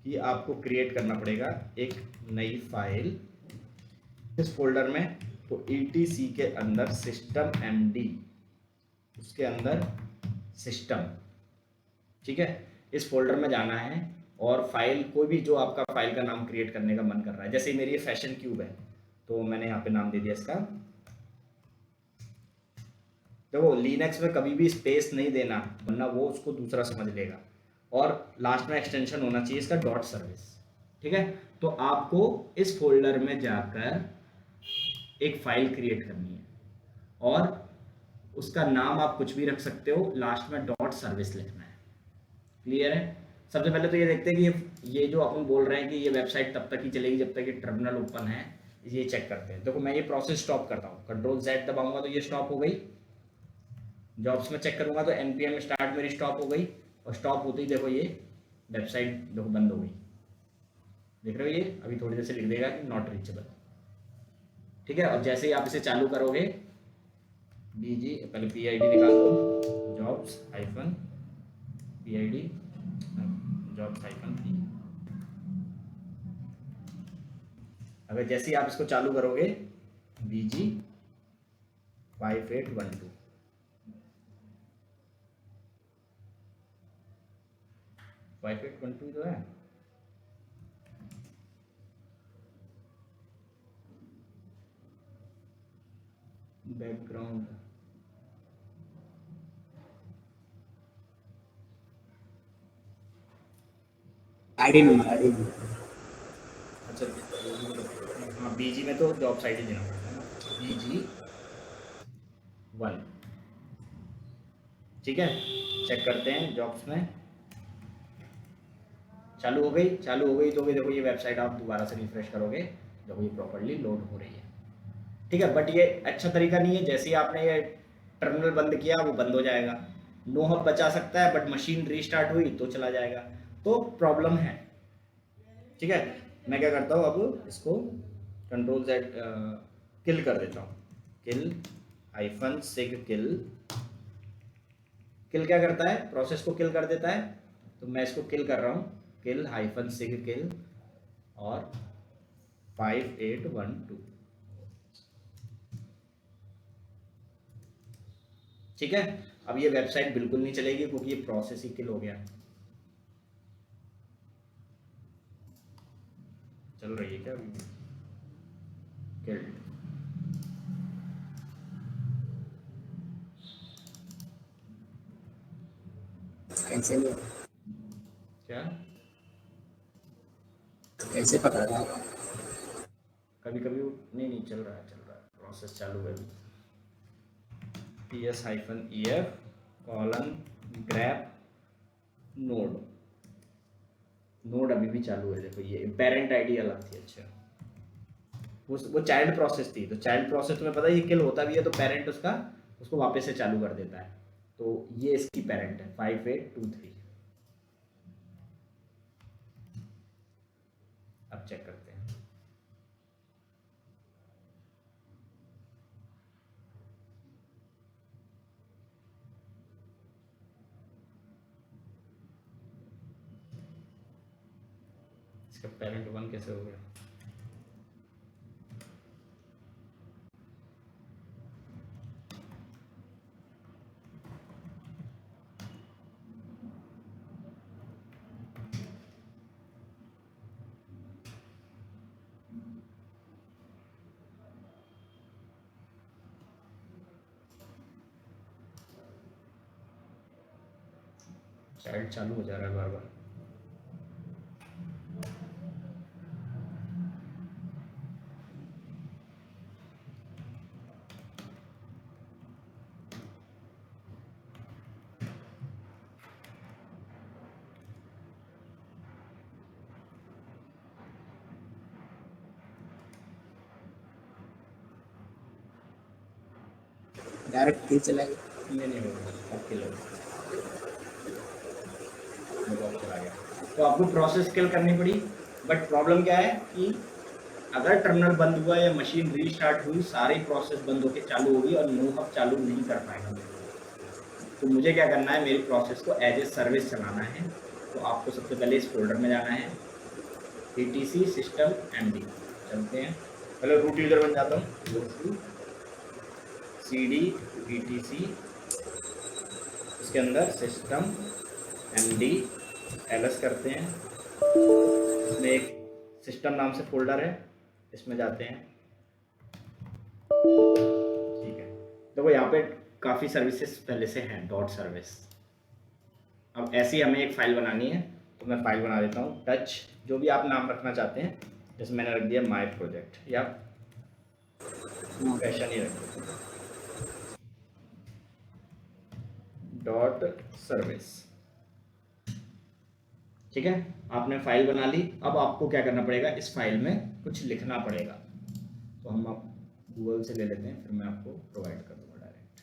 कि आपको क्रिएट करना पड़ेगा एक नई फाइल इस फोल्डर में। तो etc के अंदर system md, उसके अंदर सिस्टम, ठीक है, इस फोल्डर में जाना है। और फाइल कोई भी जो आपका फाइल का नाम क्रिएट करने का मन कर रहा है, जैसे मेरी ये फैशन क्यूब है, तो मैंने यहाँ पे नाम दे दिया इसका। देखो लिनक्स में कभी भी स्पेस नहीं देना, वरना वो उसको दूसरा समझ लेगा, और लास्ट में एक्सटेंशन होना चाहिए इसका डॉट सर्विस, ठीक है। तो आपको इस फोल्डर में जाकर एक फाइल क्रिएट करनी है, और उसका नाम आप कुछ भी रख सकते हो, लास्ट में डॉट सर्विस लिखना है। क्लियर है? सबसे पहले तो ये देखते हैं कि ये जो अपन बोल रहे हैं कि ये वेबसाइट तब तक ही चलेगी जब तक ये टर्मिनल ओपन है, ये चेक करते हैं। देखो मैं ये प्रोसेस स्टॉप करता हूँ, Ctrl+Z दबाऊंगा तो ये स्टॉप हो गई। जॉब्स में चेक करूंगा तो npm स्टार्ट मेरी स्टॉप हो गई, और स्टॉप होते ही देखो ये वेबसाइट देखो बंद हो गई। देख रहे हो, ये अभी थोड़ी देर से लिख देगा कि नॉट रीचेबल, ठीक है। और जैसे ही आप इसे चालू करोगे, bg पहले pid निकाल दो, jobs hyphen pid jobs hyphen p। अगर जैसे ही आप इसको चालू करोगे, bg 5812, 5812 तो है। बैकग्राउंड आईडी नहीं। अच्छा, हाँ बीजी में तो जॉब साइड ही देना पड़ता है ना, BG 1, ठीक है। चेक करते हैं जॉब्स में, चालू हो गई। चालू हो गई तो भी देखो ये वेबसाइट आप दोबारा से रिफ्रेश करोगे, देखो ये प्रॉपर्ली लोड हो रही है, ठीक है। बट ये अच्छा तरीका नहीं है, जैसे ही आपने ये टर्मिनल बंद किया वो बंद हो जाएगा। नो हब बचा सकता है, बट मशीन रीस्टार्ट हुई तो चला जाएगा, तो प्रॉब्लम है, ठीक है। मैं क्या करता हूँ, अब इसको Ctrl+Z किल कर देता हूँ, किल हाइफन सिग किल। किल क्या करता है, प्रोसेस को किल कर देता है, तो मैं इसको किल कर रहा हूँ, किल हाइफन सिग किल और 5812, ठीक है। अब ये वेबसाइट बिल्कुल नहीं चलेगी क्योंकि ये प्रोसेस ही किल हो गया। चल रही है क्या अभी? किल्ड। कैसे नहीं, क्या कैसे पता था? कभी कभी नहीं चल रहा है, प्रोसेस चालू है अभी। ps-ef colon grab node, node अभी भी चालू है। देखो ये पेरेंट आईडी अलग थी, अच्छा वो चाइल्ड प्रोसेस थी, तो चाइल्ड प्रोसेस तुम्हें पता है ये किल होता भी है तो पेरेंट उसका उसको वापस से चालू कर देता है, तो ये इसकी पेरेंट है 5823। अब चेक करते हैं, इसका पेरेंट 1 कैसे हो गया। चाइल्ड चालू हो जा रहा है बार बार। डायरेक्ट किल चला गया। नहीं होगा, अब किल होगा, चला गया। तो आपको प्रोसेस किल करनी पड़ी, बट प्रॉब्लम क्या है कि अगर टर्मिनल बंद हुआ या मशीन रीस्टार्ट हुई, सारी प्रोसेस बंद होकर चालू होगी और नो हब चालू नहीं कर पाएगा। तो मुझे क्या करना है, मेरी प्रोसेस को एज ए सर्विस चलाना है। तो आपको सबसे पहले इस फोल्डर में जाना है, etc सिस्टम md, चलते हैं। पहले रूट यूजर बन जाता हूँ, cd etc, उसके अंदर सिस्टम md ls करते हैं। इसमें एक सिस्टम नाम से फोल्डर है, इसमें जाते हैं। ठीक है, देखो यहाँ पे काफ़ी सर्विसेज पहले से हैं, डॉट सर्विस। अब ऐसी हमें एक फ़ाइल बनानी है, तो मैं फ़ाइल बना देता हूँ, टच, जो भी आप नाम रखना चाहते हैं। जैसे मैंने रख दिया माय प्रोजेक्ट, या पैशन ही रख दिया, डॉट सर्विस। ठीक है, आपने फाइल बना ली। अब आपको क्या करना पड़ेगा, इस फाइल में कुछ लिखना पड़ेगा। तो हम आप गूगल से ले लेते हैं, फिर मैं आपको प्रोवाइड कर दूंगा direct.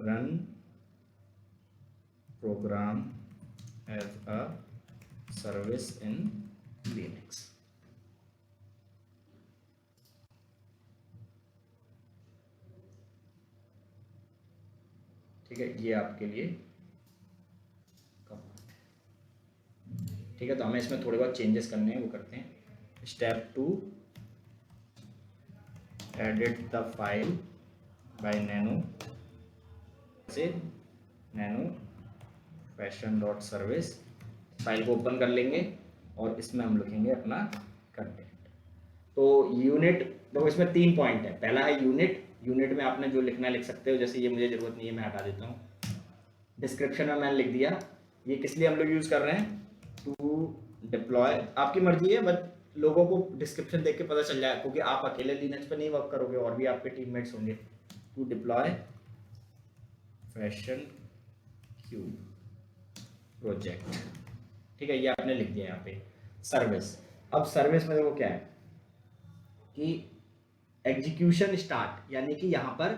Run program as a service in Linux. ठीक है, ये आपके लिए कमांड है। ठीक है, तो हमें इसमें थोड़े बहुत चेंजेस करने हैं, वो करते हैं। Step 2, edit the file by nano से nano passion dot service. File को ओपन कर लेंगे और इसमें हम लिखेंगे अपना कंटेंट। तो यूनिट, देखो इसमें 3 पॉइंट है। पहला है यूनिट, यूनिट में आपने जो लिखना लिख सकते हो, जैसे ये मुझे ज़रूरत नहीं है, मैं हटा देता हूँ। डिस्क्रिप्शन में मैंने लिख दिया। ये किस लिए हम लोग यूज़ कर रहे हैं, टू डिप्लॉय, आपकी मर्जी है, बट लोगों को डिस्क्रिप्शन देख के पता चल जाए, क्योंकि आप अकेले लिनक्स पे नहीं वर्क करोगे, और भी आपके टीममेट्स होंगे। To deploy passion cube project. ठीक है, ये आपने लिख दिया यहाँ पे सर्विस। अब सर्विस में देखो क्या है कि एग्जीक्यूशन स्टार्ट, यानी कि यहाँ पर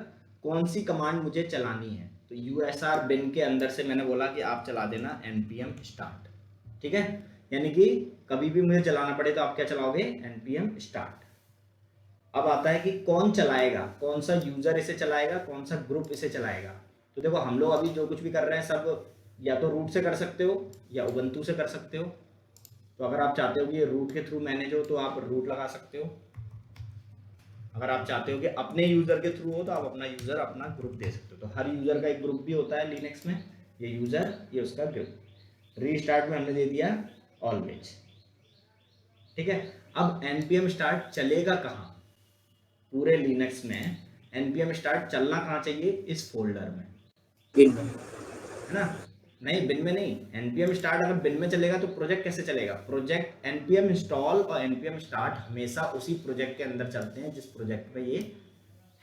कौन सी कमांड मुझे चलानी है। तो usr bin के अंदर से मैंने बोला कि आप चला देना npm start। ठीक है, यानी कि कभी भी मुझे चलाना पड़े तो आप क्या चलाओगे, npm start। अब आता है कि कौन चलाएगा, कौन सा यूजर इसे चलाएगा, कौन सा ग्रुप इसे चलाएगा। तो देखो हम लोग अभी जो कुछ भी कर रहे हैं सब या तो रूट से कर सकते हो या उबंटू से कर सकते हो। तो अगर आप चाहते हो कि ये रूट के थ्रू मैनेज हो तो आप रूट लगा सकते हो। अगर आप चाहते हो कि अपने यूजर के थ्रू हो तो आप अपना यूजर अपना ग्रुप दे सकते हो। तो हर यूजर का एक ग्रुप भी होता है लिनक्स में, ये यूजर ये उसका ग्रुप। रीस्टार्ट में हमने दे दिया ऑलवेज। ठीक है, अब npm स्टार्ट चलेगा कहाँ, पूरे लिनक्स में npm स्टार्ट चलना कहाँ चाहिए, इस फोल्डर में, है ना। नहीं, बिन में नहीं, npm स्टार्ट अगर बिन में चलेगा तो प्रोजेक्ट कैसे चलेगा, प्रोजेक्ट npm इंस्टॉल और npm स्टार्ट हमेशा उसी प्रोजेक्ट के अंदर चलते हैं जिस प्रोजेक्ट में ये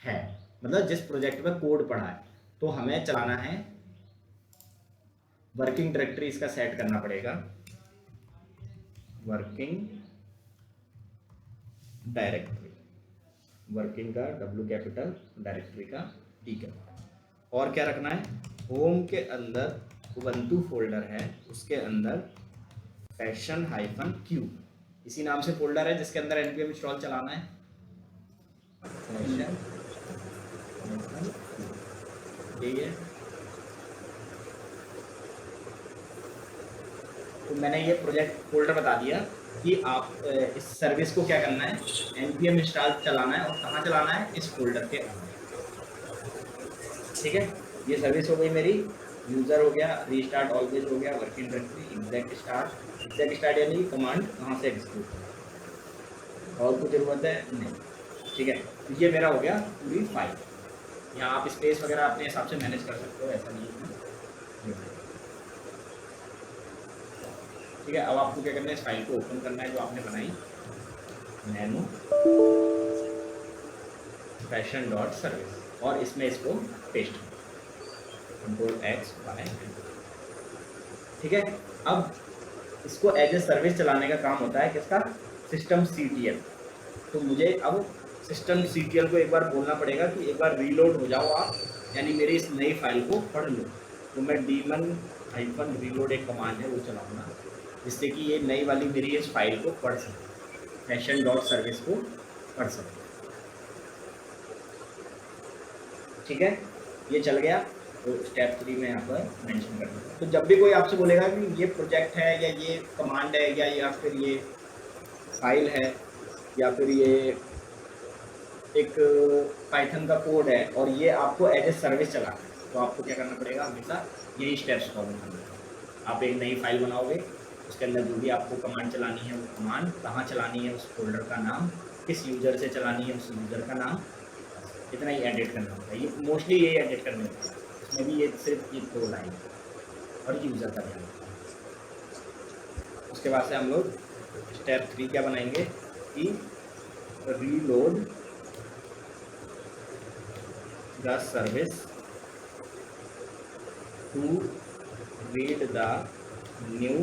है, मतलब जिस प्रोजेक्ट में कोड पढ़ा है। तो हमें चलाना है वर्किंग डायरेक्टरी, इसका सेट करना पड़ेगा, वर्किंग डायरेक्टरी, वर्किंग का W कैपिटल, डायरेक्टरी का D कैपिटल। और क्या रखना है, होम के अंदर उबंटू फोल्डर है, उसके अंदर पैशन -q, इसी नाम से फोल्डर है जिसके अंदर npm इंस्टॉल चलाना है, पैशन ठीक है। तो मैंने ये प्रोजेक्ट फोल्डर बता दिया कि आप इस सर्विस को क्या करना है, npm इंस्टॉल चलाना है, और कहाँ चलाना है, इस फोल्डर के अंदर। ठीक है, ये सर्विस हो गई मेरी, यूजर हो गया, रीस्टार्ट ऑलवेज हो गया, वर्किंग डायरेक्टरी, एग्जैक्ट स्टार्ट यानी कमांड कहाँ से एग्जीक्यूट, और कुछ जरूरत है नहीं। ठीक है, तो ये मेरा हो गया पूरी फाइल। यहाँ आप स्पेस वगैरह अपने हिसाब से मैनेज कर सकते हो, ऐसा नहीं है। ठीक है, अब आपको क्या करना है, इस फाइल को ओपन करना है जो आपने बनाई, नैनो पैशन डॉट सर्विस, और इसमें इसको पेस्ट Ctrl+X+Y। ठीक है, अब इसको एज ए सर्विस चलाने का काम होता है किसका, सिस्टम CTL। तो मुझे अब सिस्टम सीटीएल को एक बार बोलना पड़ेगा कि एक बार रीलोड हो जाओ आप, यानी मेरी इस नई फाइल को पढ़ लो। तो मैं डीमन हाइफन रीलोड एक कमांड है वो चलाऊंगा, जिससे कि ये नई वाली मेरी इस फाइल को पढ़ सके, फैशन डॉट सर्विस को पढ़ सके। ठीक है, ये चल गया। तो स्टेप 3 में यहाँ पर मेंशन कर दूँगा। तो जब भी कोई आपसे बोलेगा कि ये प्रोजेक्ट है या ये कमांड है या फिर ये फाइल है या फिर ये एक पाइथन का कोड है और ये आपको एज ए सर्विस चलाना है, तो आपको क्या करना पड़ेगा, हमेशा यही स्टेप्स फॉलो करना है। आप एक नई फाइल बनाओगे, उसके अंदर जो भी आपको कमांड चलानी है वो कमांड कहाँ चलानी है, उस फोल्डर का नाम, किस यूज़र से चलानी है उस यूज़र का नाम, इतना ही एडिट करना होता है। ये मोस्टली यही एडिट करने होता है, इसमें भी ये सिर्फ ये 2 लाइन और यूज़र का ध्यान रखना है। उसके बाद से हम लोग स्टेप 3 क्या बनाएंगे कि reload the service to read the new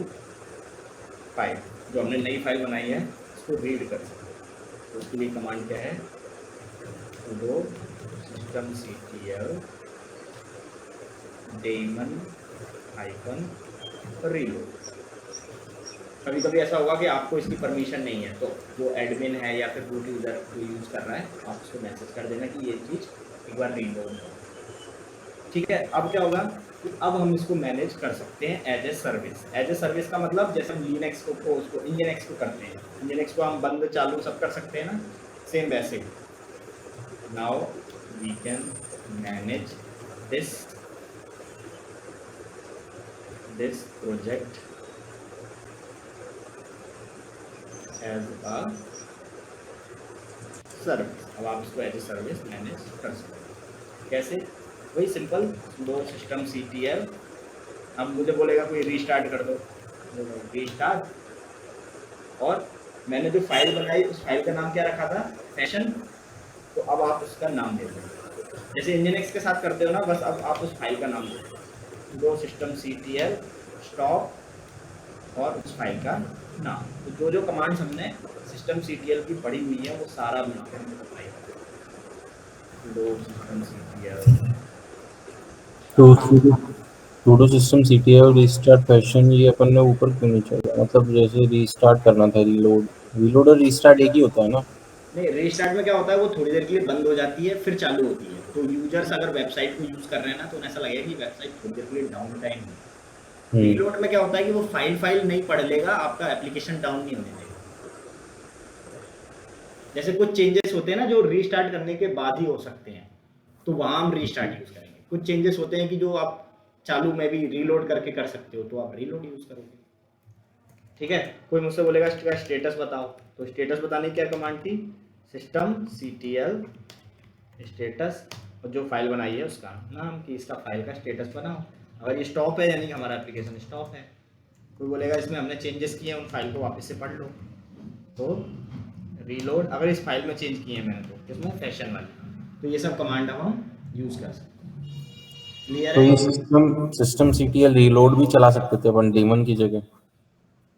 file. जो हमने नई फाइल बनाई है उसको रीड कर सकते, तो उसके लिए कमांड क्या है, sudo systemctl daemon hyphen reload. कभी कभी ऐसा होगा कि आपको इसकी परमिशन नहीं है, तो जो एडमिन है या फिर रूट यूज़र जो यूज़ कर रहा है, आप उसको मैसेज कर देना कि ये चीज़ एक बार रीलोड हो। ठीक है, अब क्या होगा कि अब हम इसको मैनेज कर सकते हैं as a service. As a service का मतलब जैसे हम लिनक्स को उसको इंजनएक्स को करते हैं, इंजनएक्स को हम बंद चालू सब कर सकते हैं ना, सेम वैसे ही now we can manage this project as a service. अब आप इसको एज ए सर्विस मैनेज कर सकते हैं। कैसे, वही सिंपल दो सिस्टम CTL। अब मुझे बोलेगा कोई रीस्टार्ट कर दो, रीस्टार्ट, और मैंने जो फाइल बनाई उस फाइल का नाम क्या रखा था, फैशन। तो अब आप उसका नाम दे दो, जैसे इंजनएक्स के साथ करते हो ना, बस अब आप उस फाइल का नाम दे दो, दो सिस्टम CTL स्टॉप और उस फाइल का नाम। तो जो कमांड्स हमने सिस्टम CTL की पढ़ी हुई है वो सारा हम यहाँ पे अप्लाई करेंगे। दो सिस्टम CTL तो sudo system ctl restart fashion, ये अपन ने ऊपर क्यों नहीं चला, मतलब जैसे रीस्टार्ट करना था, रीलोड और रीस्टार्ट एक ही होता है ना? नहीं, रीस्टार्ट में क्या होता है, वो थोड़ी देर के लिए बंद हो जाती है फिर चालू होती है। तो यूजर्स अगर वेबसाइट को यूज़ कर रहे हैं ना, तो उन्हें ऐसा लगेगा कि वेबसाइट थोड़ी देर के लिए डाउन टाइम है। रीलोड में क्या होता है कि वो फाइल नहीं पढ़ लेगा, आपका एप्लीकेशन डाउन नहीं होने देगा। जैसे कुछ चेंजेस होते हैं ना जो रीस्टार्ट करने के बाद ही हो सकते हैं, तो वहाँ हम रीस्टार्ट यूज़ करेंगे। कुछ चेंजेस होते हैं कि जो आप चालू में भी रीलोड करके कर सकते हो, तो आप रीलोड यूज़ करोगे। ठीक है, कोई मुझसे बोलेगा इसका स्टेटस बताओ, तो स्टेटस बताने की क्या कमांड थी, सिस्टम CTL स्टेटस, और जो फाइल बनाई है उसका नाम कि इसका फाइल का स्टेटस बनाओ। अगर ये स्टॉप है यानी कि हमारा एप्लीकेशन स्टॉप है। कोई बोलेगा इसमें हमने चेंजेस किए हैं, उन फाइल को वापस से पढ़ लो, तो रीलोड। अगर इस फाइल में चेंज किए हैं मैंने, तो इसमें फैशन वाली, तो ये सब कमांड हम यूज़ कर सकते हैं। क्लियर तो है? ये सिस्टम CTL रीलोड भी चला सकते थे अपन डेमन की जगह?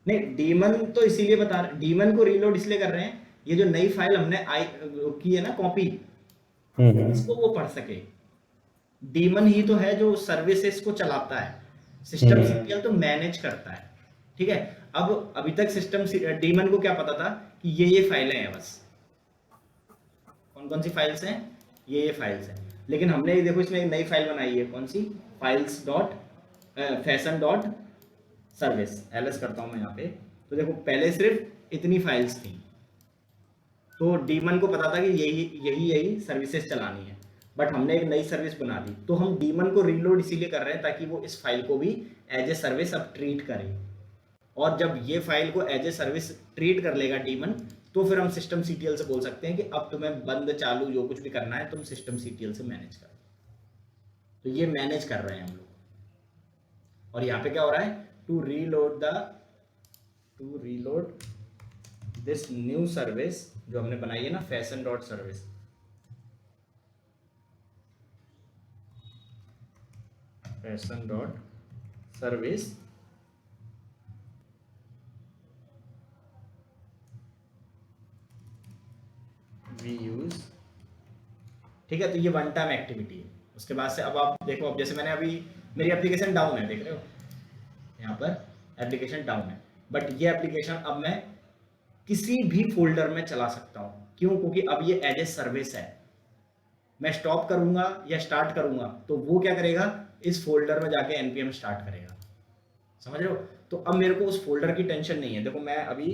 नहीं, डीमन तो इसीलिए बता रहे, डीमन को रीलोड इसलिए कर रहे हैं, ये जो नई फाइल हमने की है ना कॉपी, इसको वो पढ़ सके। डीमन ही तो है जो सर्विसेज को चलाता है, सिस्टम CTL तो मैनेज करता है। ठीक है, अब अभी तक सिस्टम डीमन को क्या पता था कि ये फाइलें हैं, बस कौन कौन सी फाइल्स हैं, ये फाइल्स हैं। लेकिन हमने ये देखो इसमें एक नई फाइल बनाई है, कौन सी, files dot fashion dot service. LS करता हूँ मैं यहाँ पे, तो देखो पहले सिर्फ इतनी फाइल्स थी, तो डीमन को पता था कि यही सर्विसेज चलानी है, बट हमने एक नई सर्विस बना दी। तो हम डीमन को रीलोड इसीलिए कर रहे हैं ताकि वो इस फाइल को भी एज ए सर्विस अब ट्रीट करे, और जब ये फाइल को एज ए सर्विस ट्रीट कर लेगा डीमन, तो फिर हम सिस्टम CTL से बोल सकते हैं कि अब तुम्हें बंद चालू जो कुछ भी करना है तुम सिस्टम CTL से मैनेज करो। तो ये मैनेज कर रहे हैं हम लोग। और यहाँ पे क्या हो रहा है, to reload this new service जो हमने बनाई है ना, fashion dot service, fashion dot service, we use, ठीक है। तो ये वन टाइम एक्टिविटी है। उसके बाद से अब आप देखो, अब जैसे मैंने अभी मेरी एप्लीकेशन डाउन है, देख रहे हो यहाँ पर एप्लीकेशन डाउन है, बट ये एप्लीकेशन अब मैं किसी भी फोल्डर में चला सकता हूँ। क्यों? क्योंकि अब ये एज ए सर्विस है। मैं स्टॉप करूंगा या स्टार्ट करूंगा तो वो क्या करेगा, इस फोल्डर में जाके npm स्टार्ट करेगा। समझ रहे हो? तो अब मेरे को उस फोल्डर की टेंशन नहीं है। देखो मैं अभी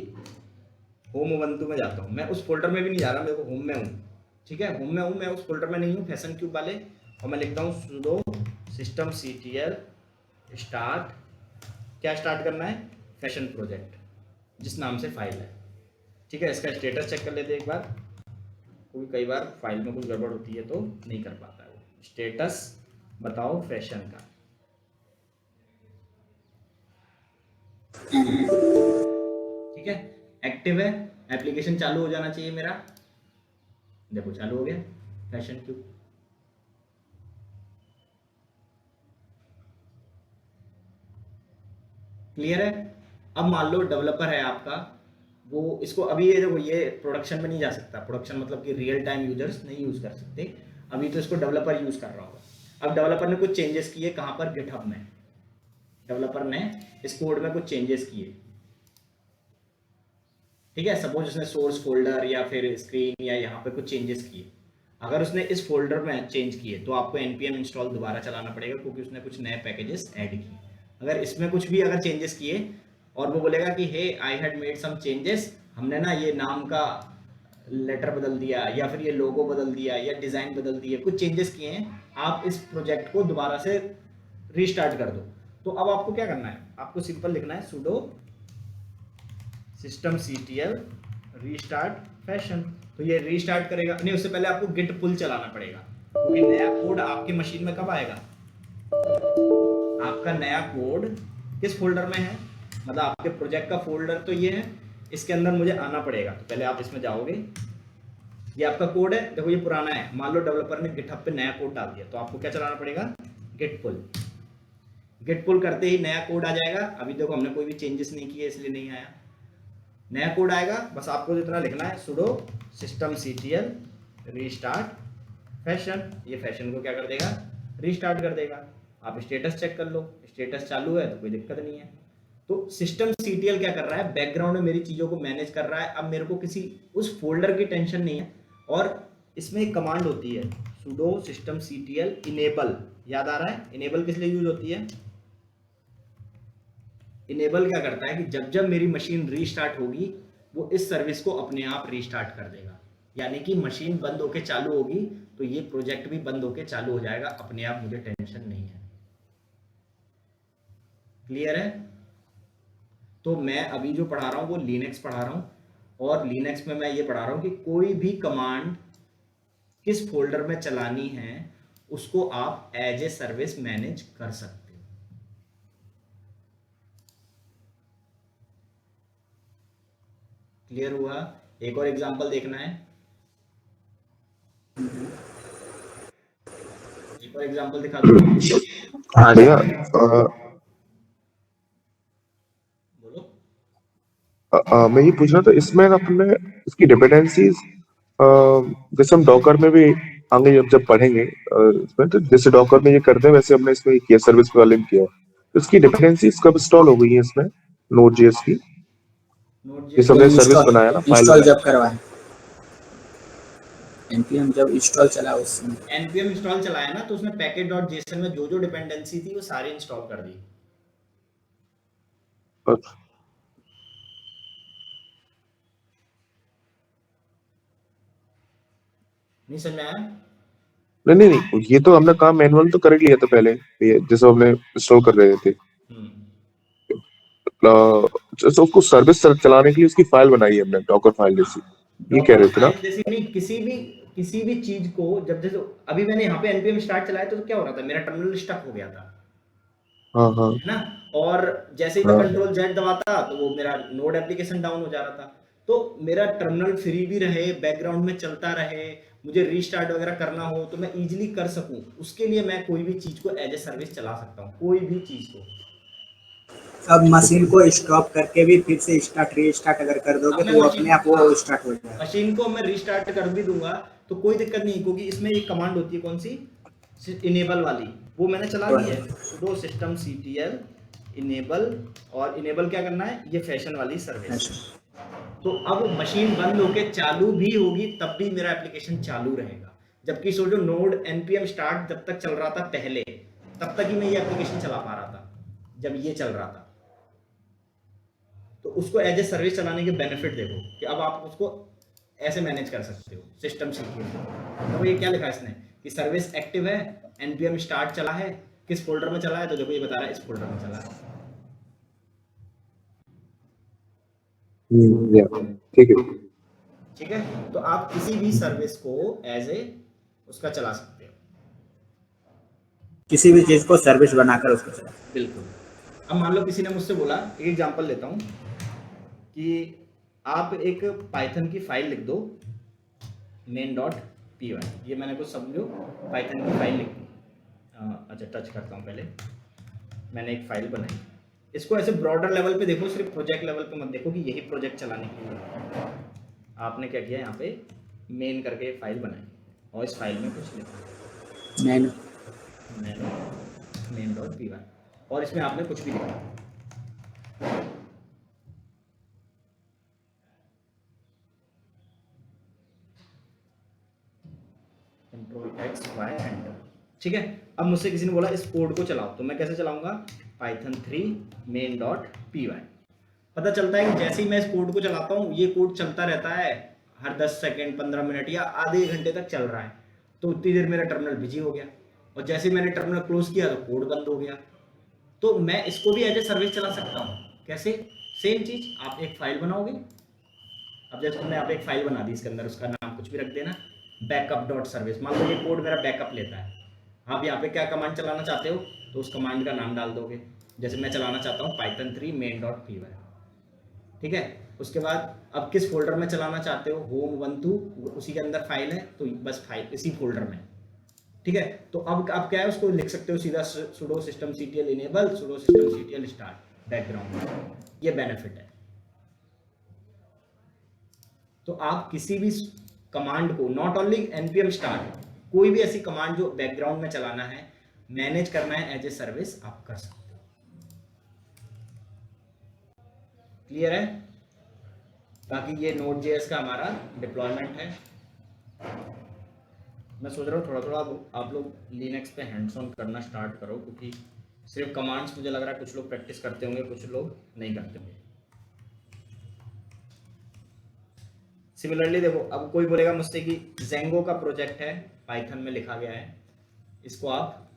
होम उबंटू में जाता हूँ, मैं उस फोल्डर में भी नहीं जा रहा, मेरे को होम में हूँ, ठीक है, होम में हूँ, मैं उस फोल्डर में नहीं हूँ फैशन क्यूब वाले, और मैं लिखता हूँ sudo systemctl स्टार्ट, क्या स्टार्ट करना है, फैशन प्रोजेक्ट, जिस नाम से फाइल है, ठीक है। इसका स्टेटस चेक कर लेते हैं एक बार, क्योंकि कई बार फाइल में कुछ गड़बड़ होती है तो नहीं कर पाता है वो। स्टेटस बताओ फैशन का, ठीक है, एक्टिव है, एप्लीकेशन चालू हो जाना चाहिए मेरा। देखो चालू हो गया फैशन क्यूब। क्लियर है? अब मान लो डेवलपर है आपका, वो इसको अभी ये देखो ये प्रोडक्शन में नहीं जा सकता, प्रोडक्शन मतलब कि रियल टाइम यूजर्स नहीं यूज कर सकते अभी, तो इसको डेवलपर यूज कर रहा होगा। अब डेवलपर ने कुछ चेंजेस किए, कहाँ पर, गिटहब में। डेवलपर ने इस कोड में कुछ चेंजेस किए, ठीक है। सपोज उसने सोर्स फोल्डर या फिर स्क्रीन या यहाँ पे कुछ चेंजेस किए, अगर उसने इस फोल्डर में चेंज किए तो आपको npm इंस्टॉल दोबारा चलाना पड़ेगा, क्योंकि उसने कुछ नए पैकेजेस ऐड किए। अगर इसमें कुछ भी अगर चेंजेस किए और वो बोलेगा कि hey I had made some changes, हमने ना ये नाम का लेटर बदल दिया या फिर ये लोगो बदल दिया या डिज़ाइन बदल दिए, कुछ चेंजेस किए हैं, आप इस प्रोजेक्ट को दोबारा से रीस्टार्ट कर दो। तो अब आपको क्या करना है, आपको सिंपल लिखना है sudo systemctl रीस्टार्ट फैशन। तो ये रीस्टार्ट करेगा नहीं, उससे पहले आपको git pull चलाना पड़ेगा, क्योंकि नया कोड आपकी मशीन में कब आएगा, आपका नया कोड किस फोल्डर में है, मतलब आपके प्रोजेक्ट का फोल्डर तो ये है, इसके अंदर मुझे आना पड़ेगा। तो पहले आप इसमें जाओगे, ये आपका कोड है, देखो ये पुराना है, मान लो डेवलपर ने गिटहब पे नया कोड डाल दिया, तो आपको क्या चलाना पड़ेगा, गेट पुल। गेट पुल करते ही नया कोड आ जाएगा। अभी देखो हमने कोई भी चेंजेस नहीं किए इसलिए नहीं आया, नया कोड आएगा। बस आपको इतना लिखना है sudo systemctl रीस्टार्ट फैशन, ये फैशन को क्या कर देगा, रीस्टार्ट कर देगा। आप स्टेटस चेक कर लो, स्टेटस चालू है तो कोई दिक्कत नहीं है। तो systemctl क्या कर रहा है, बैकग्राउंड में मेरी चीजों को मैनेज कर रहा है। अब मेरे को किसी उस फोल्डर की टेंशन नहीं है। और इसमें एक कमांड होती है sudo systemctl enable, याद आ रहा है enable किस लिए यूज होती है, इनेबल क्या करता है कि जब जब मेरी मशीन रीस्टार्ट होगी वो इस सर्विस को अपने आप रीस्टार्ट कर देगा, यानी कि मशीन बंद होके चालू होगी तो ये प्रोजेक्ट भी बंद होके चालू हो जाएगा अपने आप, मुझे टेंशन नहीं है। क्लियर है? तो मैं अभी जो पढ़ा रहा हूँ वो लिनक्स पढ़ा रहा हूँ, और लिनक्स में मैं ये पढ़ा रहा हूँ कि कोई भी कमांड किस फोल्डर में चलानी है उसको आप एज ए सर्विस मैनेज कर सकते हो। क्लियर हुआ? एक और एग्जांपल देखना है, एक और एग्जांपल दिखा दो। हाँ भैया, बोलो। मैं ये पूछ रहा था इसमें अपने इसकी डिपेंडेंसीज जैसे हम डॉकर में भी आगे जब पढ़ेंगे इसमें, तो जैसे डॉकर में ये करते हैं वैसे हमने इसमें किया, सर्विस को लिंक किया, तो इसकी डिपेंडेंसीज कब इंस्टॉल हो गई है इसमें Node.js की, Node.js जैसे हमने सर्विस बनाया ना, फाइल इंस्टॉल बनाया, जब करवाए, npm जब इंस्टॉल चला उसमें npm इंस्टॉल चलाया ना, तो उसने package.json में जो जो डिपेंडेंसी थी वो सारी इंस्टॉल कर दी। नहीं समझ में आया? नहीं, ये तो हमने काम मैनुअल तो कर लिया था पहले, ये जैसे हमने इंस्टॉल कर रहे थे, जैसे उसको सर्विस चलाने के लिए उसकी फाइल बनाई है हमने, डॉकर फाइल जैसी, ये कह रहे थे ना। जैसे नहीं, किसी भी चीज को जब जैसे अभी मैंने यहाँ पे npm स्टार्ट चलाया तो क्या हो रहा था, मेरा टर्मिनल स्टक हो गया था, हाँ है ना। और जैसे ही मैं कंट्रोल Z दबाता तो वो मेरा नोड एप्लीकेशन डाउन हो जा रहा था। तो मेरा टर्मिनल फ्री भी रहे, बैकग्राउंड में चलता रहे, मुझे रीस्टार्ट वगैरह करना हो तो मैं इजीली कर सकूं, उसके लिए मैं कोई भी चीज को एज ए सर्विस चला सकता हूं, कोई भी चीज को। अब मशीन को स्टॉप करके भी फिर से स्टार्ट रीस्टार्ट अगर कर दोगे अब तो वो मैं अपने आप वो स्टार्ट हो जाएगा। मशीन को मैं रीस्टार्ट कर भी दूंगा तो कोई दिक्कत नहीं, क्योंकि इसमें एक कमांड होती है कौन सी, इनेबल वाली, वो मैंने चला दी है, sudo system ctl इनेबल, और इनेबल क्या करना है, ये फैशन वाली सर्विस। तो अब मशीन बंद होके चालू भी होगी तब भी मेरा एप्लीकेशन चालू रहेगा, जबकि सो जो नोड npm स्टार्ट जब तक चल रहा था पहले, तब तक ही मैं ये एप्लीकेशन चला पा रहा था जब ये चल रहा था। तो उसको एज ए सर्विस चलाने के बेनिफिट देखो कि अब आप उसको ऐसे मैनेज कर सकते हो सिस्टम सीक्वेंस। तो ये क्या लिखा है इसने कि सर्विस एक्टिव है, npm स्टार्ट चला है, किस फोल्डर में चला है, तो देखो ये बता रहा है इस फोल्डर में चला है। ठीक है। ठीक है, तो आप किसी भी सर्विस को एज ए उसका चला सकते हो, किसी भी चीज को सर्विस बनाकर उसको चला। बिल्कुल। अब मान लो किसी ने मुझसे बोला, एक एग्जांपल लेता हूँ कि आप एक पाइथन की फाइल लिख दो main.py, ये मैंने कुछ समझो पाइथन की फाइल लिख दी। अच्छा टच करता हूँ पहले, मैंने एक फाइल बनाई, इसको ऐसे ब्रॉडर लेवल पे देखो, सिर्फ प्रोजेक्ट लेवल पे मत देखो कि यही प्रोजेक्ट चलाने के लिए। आपने क्या किया, यहाँ पे मेन करके एक फाइल बनाई और इस फाइल में कुछ लिखा main.py और इसमें आपने कुछ भी लिखा। Ctrl+X+Y एंटर, ठीक है। अब मुझसे किसी ने बोला इस कोड को चलाओ, तो मैं कैसे चलाऊंगा, python3 main.py। पता चलता है कि जैसे ही मैं इस कोड को चलाता हूँ ये कोड चलता रहता है, हर 10 सेकंड 15 मिनट या आधे घंटे तक चल रहा है, तो उतनी देर मेरा टर्मिनल बिजी हो गया, और जैसे मैंने टर्मिनल क्लोज किया तो कोड बंद हो गया। तो मैं इसको भी एज ए सर्विस चला सकता हूँ। कैसे, सेम चीज, आप एक फाइल बनाओगे, अब जैसे तुमने आप एक फाइल बना दी, इसके अंदर उसका नाम कुछ भी रख देना, backup.service। मान लो ये कोड मेरा बैकअप लेता है, आप यहाँ पे क्या कमांड चलाना चाहते हो तो उस कमांड का नाम डाल दोगे, जैसे मैं चलाना चाहता हूँ python3 main.py, ठीक है। उसके बाद अब किस फोल्डर में चलाना चाहते हो, home12 उसी के अंदर फाइल है, तो बस फाइल इसी फोल्डर में, ठीक है। तो अब आप क्या है, उसको लिख सकते हो सीधा sudo system ctl enable sudo system ctl start background, ये बेनिफिट है। तो आप किसी भी कमांड को, नॉट ओनली npm स्टार्ट, कोई भी ऐसी कमांड जो बैकग्राउंड में चलाना है, मैनेज करना है एज ए सर्विस, आप कर सकते हो। क्लियर है। बाकी ये Node.js का हमारा डिप्लॉयमेंट है। मैं सोच रहा हूँ थोड़ा थोड़ा आप लोग लिनक्स पे हैंड्स ऑन करना स्टार्ट करो, क्योंकि सिर्फ कमांड्स मुझे लग रहा है कुछ लोग प्रैक्टिस करते होंगे, कुछ लोग नहीं करते होंगे। सिमिलरली देखो, अब कोई बोलेगा मुझसे कि Django का प्रोजेक्ट है, पाइथन में लिखा गया है, इसको आप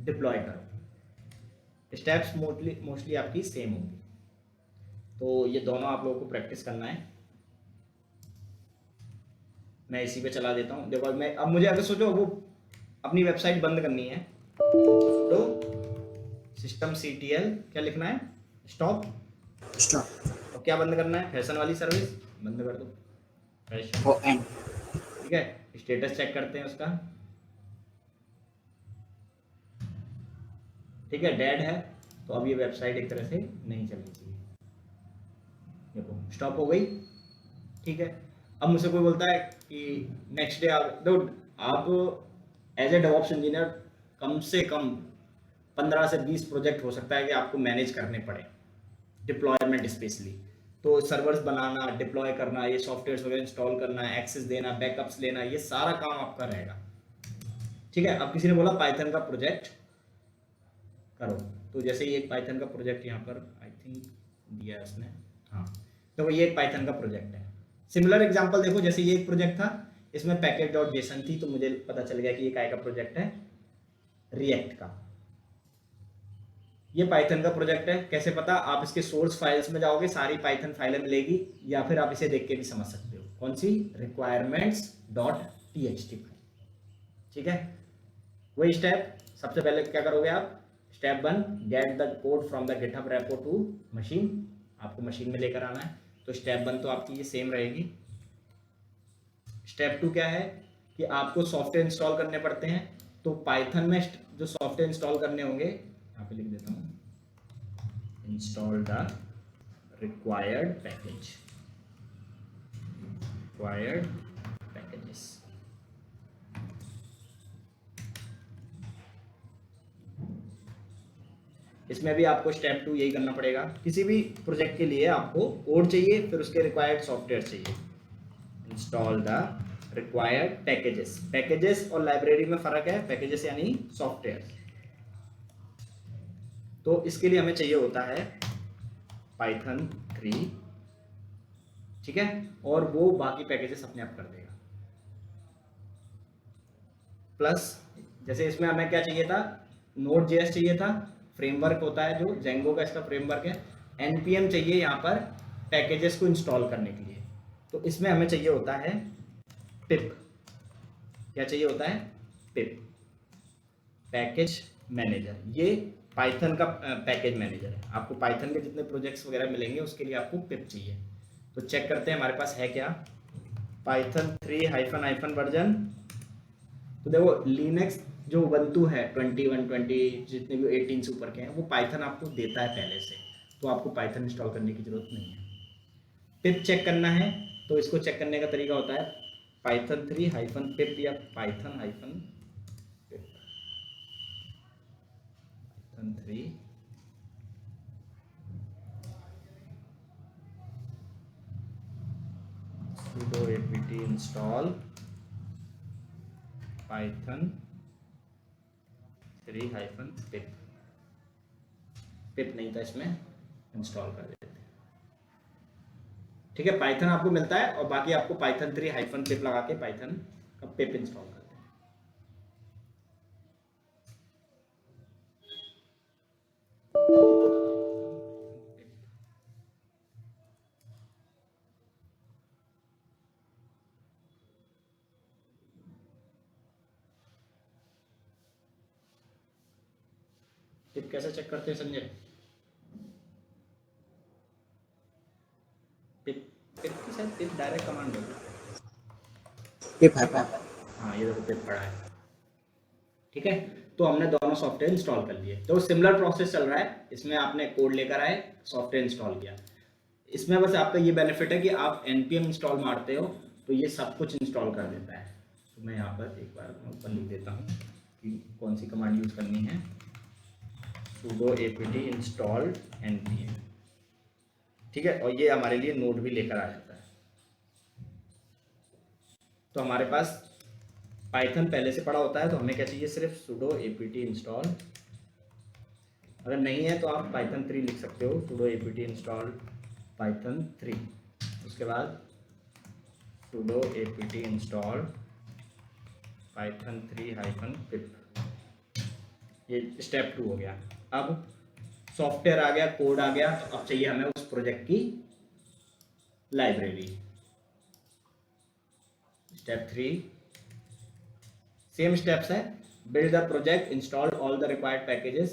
डिप्लॉय करो, स्टेप्स मोस्टली आपकी सेम होंगी। तो ये दोनों आप लोगों को प्रैक्टिस करना है। मैं इसी पे चला देता हूँ। देखो मैं, अब मुझे अगर सोचो वो अपनी वेबसाइट बंद करनी है तो सिस्टम ctl क्या लिखना है, स्टॉप, और क्या बंद करना है, फैशन वाली सर्विस बंद कर दो, ठीक है। स्टेटस चेक करते हैं उसका, ठीक है, डेड है, तो अब ये वेबसाइट एक तरह से नहीं चलनी चाहिए। देखो स्टॉप हो गई, ठीक है। अब मुझसे कोई बोलता है कि नेक्स्ट डे आप एज ए डेवऑप्स इंजीनियर कम से कम 15 से 20 प्रोजेक्ट हो सकता है कि आपको मैनेज करने पड़े, डिप्लॉयमेंट स्पेशली। तो सर्वर्स बनाना, डिप्लॉय करना, ये सॉफ्टवेयर वगैरह इंस्टॉल करना, एक्सेस देना, बैकअप्स लेना, ये सारा काम आपका रहेगा, ठीक है। अब किसी ने बोला पाइथन का प्रोजेक्ट करो, तो जैसे ये एक पाइथन का प्रोजेक्ट यहाँ पर आई थिंक दिया है उसने, हाँ, तो ये एक पाइथन का प्रोजेक्ट है। सिमिलर एग्जांपल देखो, जैसे ये एक प्रोजेक्ट था, इसमें package.json थी, तो मुझे पता चल गया कि ये काय का प्रोजेक्ट है, रिएक्ट का। ये पाइथन का प्रोजेक्ट है, कैसे पता, आप इसके सोर्स फाइल्स में जाओगे, सारी पाइथन फाइलें मिलेगी, या फिर आप इसे देख के भी समझ सकते हो, कौन सी, requirements.txt फाइल, ठीक है। वही स्टेप, सबसे पहले क्या करोगे आप, step 1 get the code from the GitHub repo to machine, आपको मशीन में लेकर आना है, तो स्टेप 1 तो आपकी ये सेम रहेगी। स्टेप 2 क्या है कि आपको सॉफ्टवेयर इंस्टॉल करने पड़ते हैं, तो पाइथन में जो सॉफ्टवेयर इंस्टॉल करने होंगे, यहाँ पे लिख देता हूँ इंस्टॉल द रिक्वायर्ड पैकेजेस। इसमें भी आपको स्टेप 2 यही करना पड़ेगा। किसी भी प्रोजेक्ट के लिए आपको कोड चाहिए, फिर उसके रिक्वायर्ड सॉफ्टवेयर चाहिए। Install the required packages. Packages और लाइब्रेरी में फ़र्क है, पैकेजेस यानी सॉफ्टवेयर। तो इसके लिए हमें चाहिए होता है पाइथन 3, ठीक है, और वो बाकी पैकेजेस अपने आप कर देगा। प्लस जैसे इसमें हमें क्या चाहिए था, Node.js चाहिए था, फ्रेमवर्क होता है जो जेंगो का इसका फ्रेमवर्क है। npm चाहिए यहाँ पर पैकेजेस को इंस्टॉल करने के लिए। तो इसमें हमें चाहिए होता है पिप। क्या चाहिए होता है? पिप, पैकेज मैनेजर। ये पाइथन का पैकेज मैनेजर है। आपको पाइथन के जितने प्रोजेक्ट्स वगैरह मिलेंगे उसके लिए आपको पिप चाहिए। तो चेक करते हैं हमारे पास है क्या। Python 3 version. तो देखो लिनक्स जो उबंटू है 21, जितने भी 18 से ऊपर के हैं, वो पाइथन आपको देता है पहले से, तो आपको पाइथन इंस्टॉल करने की जरूरत नहीं है। पिप चेक करना है, तो इसको चेक करने का तरीका होता है पाइथन 3-पिप या Python -pip. Python 3 sudo apt install Python 3-पिप। पिप नहीं था इसमें, इंस्टॉल कर देते हैं। ठीक है, पाइथन आपको मिलता है और बाकी आपको पाइथन 3-पिप लगा के पाइथन का पिप इंस्टॉल कर दें। पिप कैसे चेक करते हैं संजय? पिप की शायद पिप डायरेक्ट कमांड है। पिप है। हाँ, ये देखो पिप पड़ा है। ठीक है, तो हमने दोनों सॉफ्टवेयर इंस्टॉल कर लिए। तो सिमिलर प्रोसेस चल रहा है। इसमें आपने कोड लेकर आए, सॉफ्टवेयर इंस्टॉल किया। इसमें बस आपका ये बेनिफिट है कि आप npm इंस्टॉल मारते हो तो ये सब कुछ इंस्टॉल कर देता है। तो मैं यहाँ पर एक बार ऊपर लिख देता हूँ कि कौन सी कमांड यूज़ करनी है। sudo apt install npm, ठीक है, और ये हमारे लिए नोड भी लेकर आ जाता है। तो हमारे पास पाइथन पहले से पड़ा होता है, तो हमें क्या चाहिए, सिर्फ sudo apt install। अगर नहीं है तो आप पाइथन 3 लिख सकते हो, sudo apt install पाइथन 3। उसके बाद sudo apt install पाइथन 3-पिप। ये स्टेप 2 हो गया। अब सॉफ्टवेयर आ गया, कोड आ गया, तो अब चाहिए हमें उस प्रोजेक्ट की लाइब्रेरी। स्टेप 3 सेम स्टेप्स है। Build the project, install all the required packages.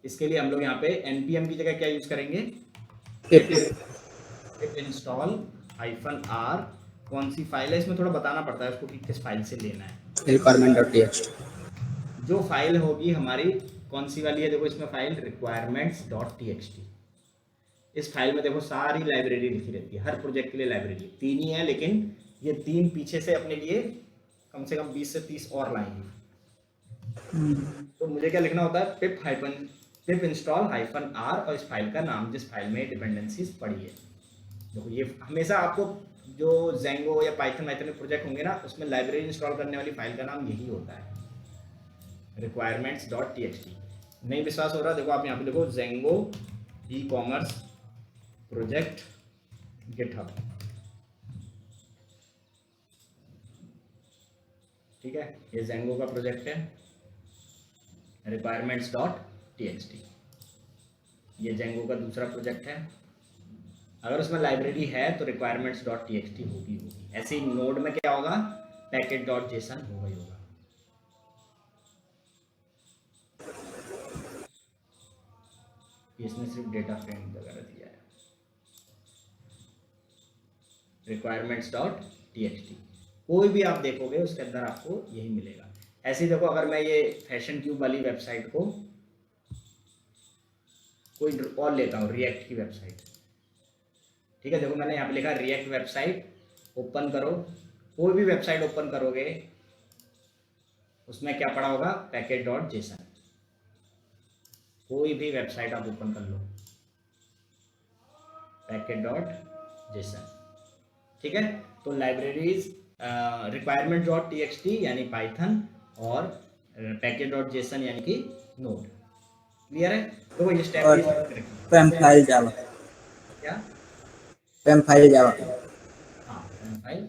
इसके लिए हम लोग यहाँ पे npm की जगह क्या यूज करेंगे, पिप इंस्टॉल -r। कौन सी फाइल है, इसमें थोड़ा बताना पड़ता है उसको कि किस फाइल से लेना है। requirement.txt। जो फाइल होगी हमारी कौन सी वाली है, देखो इसमें फाइल requirements.txt। इस फाइल में देखो सारी लाइब्रेरी लिखी रहती है। हर प्रोजेक्ट के लिए लाइब्रेरी 3 ही है, लेकिन ये 3 पीछे से अपने लिए कम से कम 20 से 30 और लाएंगे। तो मुझे क्या लिखना होता है, पिप इंस्टॉल -r और इस फाइल का नाम, जिस फाइल में डिपेंडेंसीज पड़ी है। देखो ये हमेशा आपको जो जेंगो या पाइथन में प्रोजेक्ट होंगे ना, उसमें लाइब्रेरी इंस्टॉल करने वाली फाइल का नाम यही होता है, requirements.txt। नहीं विश्वास हो रहा, देखो आप यहाँ पे देखो जेंगो ई-कॉमर्स प्रोजेक्ट गिटहब। ठीक है, ये जेंगो का प्रोजेक्ट है requirements.txt। ये जेंगो का दूसरा प्रोजेक्ट है। अगर उसमें लाइब्रेरी है तो requirements.txt होगी। ऐसे ही नोड में क्या होगा, package.json होगा ही होगा। इसमें सिर्फ डेटा फ्रेम वगैरह दिया है। requirements.txt कोई भी आप देखोगे उसके अंदर आपको यही मिलेगा। ऐसे ही देखो, अगर मैं ये फैशन क्यूब वाली वेबसाइट को कोई और लेता हूँ, रिएक्ट की वेबसाइट। ठीक है, देखो मैंने यहाँ पे लिखा रिएक्ट वेबसाइट, ओपन करो। कोई भी वेबसाइट ओपन करोगे उसमें क्या पड़ा होगा, package.json। कोई भी वेबसाइट आप ओपन कर लो, package.json। ठीक है, तो लाइब्रेरीज requirement.txt यानी पाइथन और package.json यानी कि नोड। क्लियर है? तो ये स्टेप और पैम फाइल जावा, क्या, पैम फाइल जावा। हाँ file,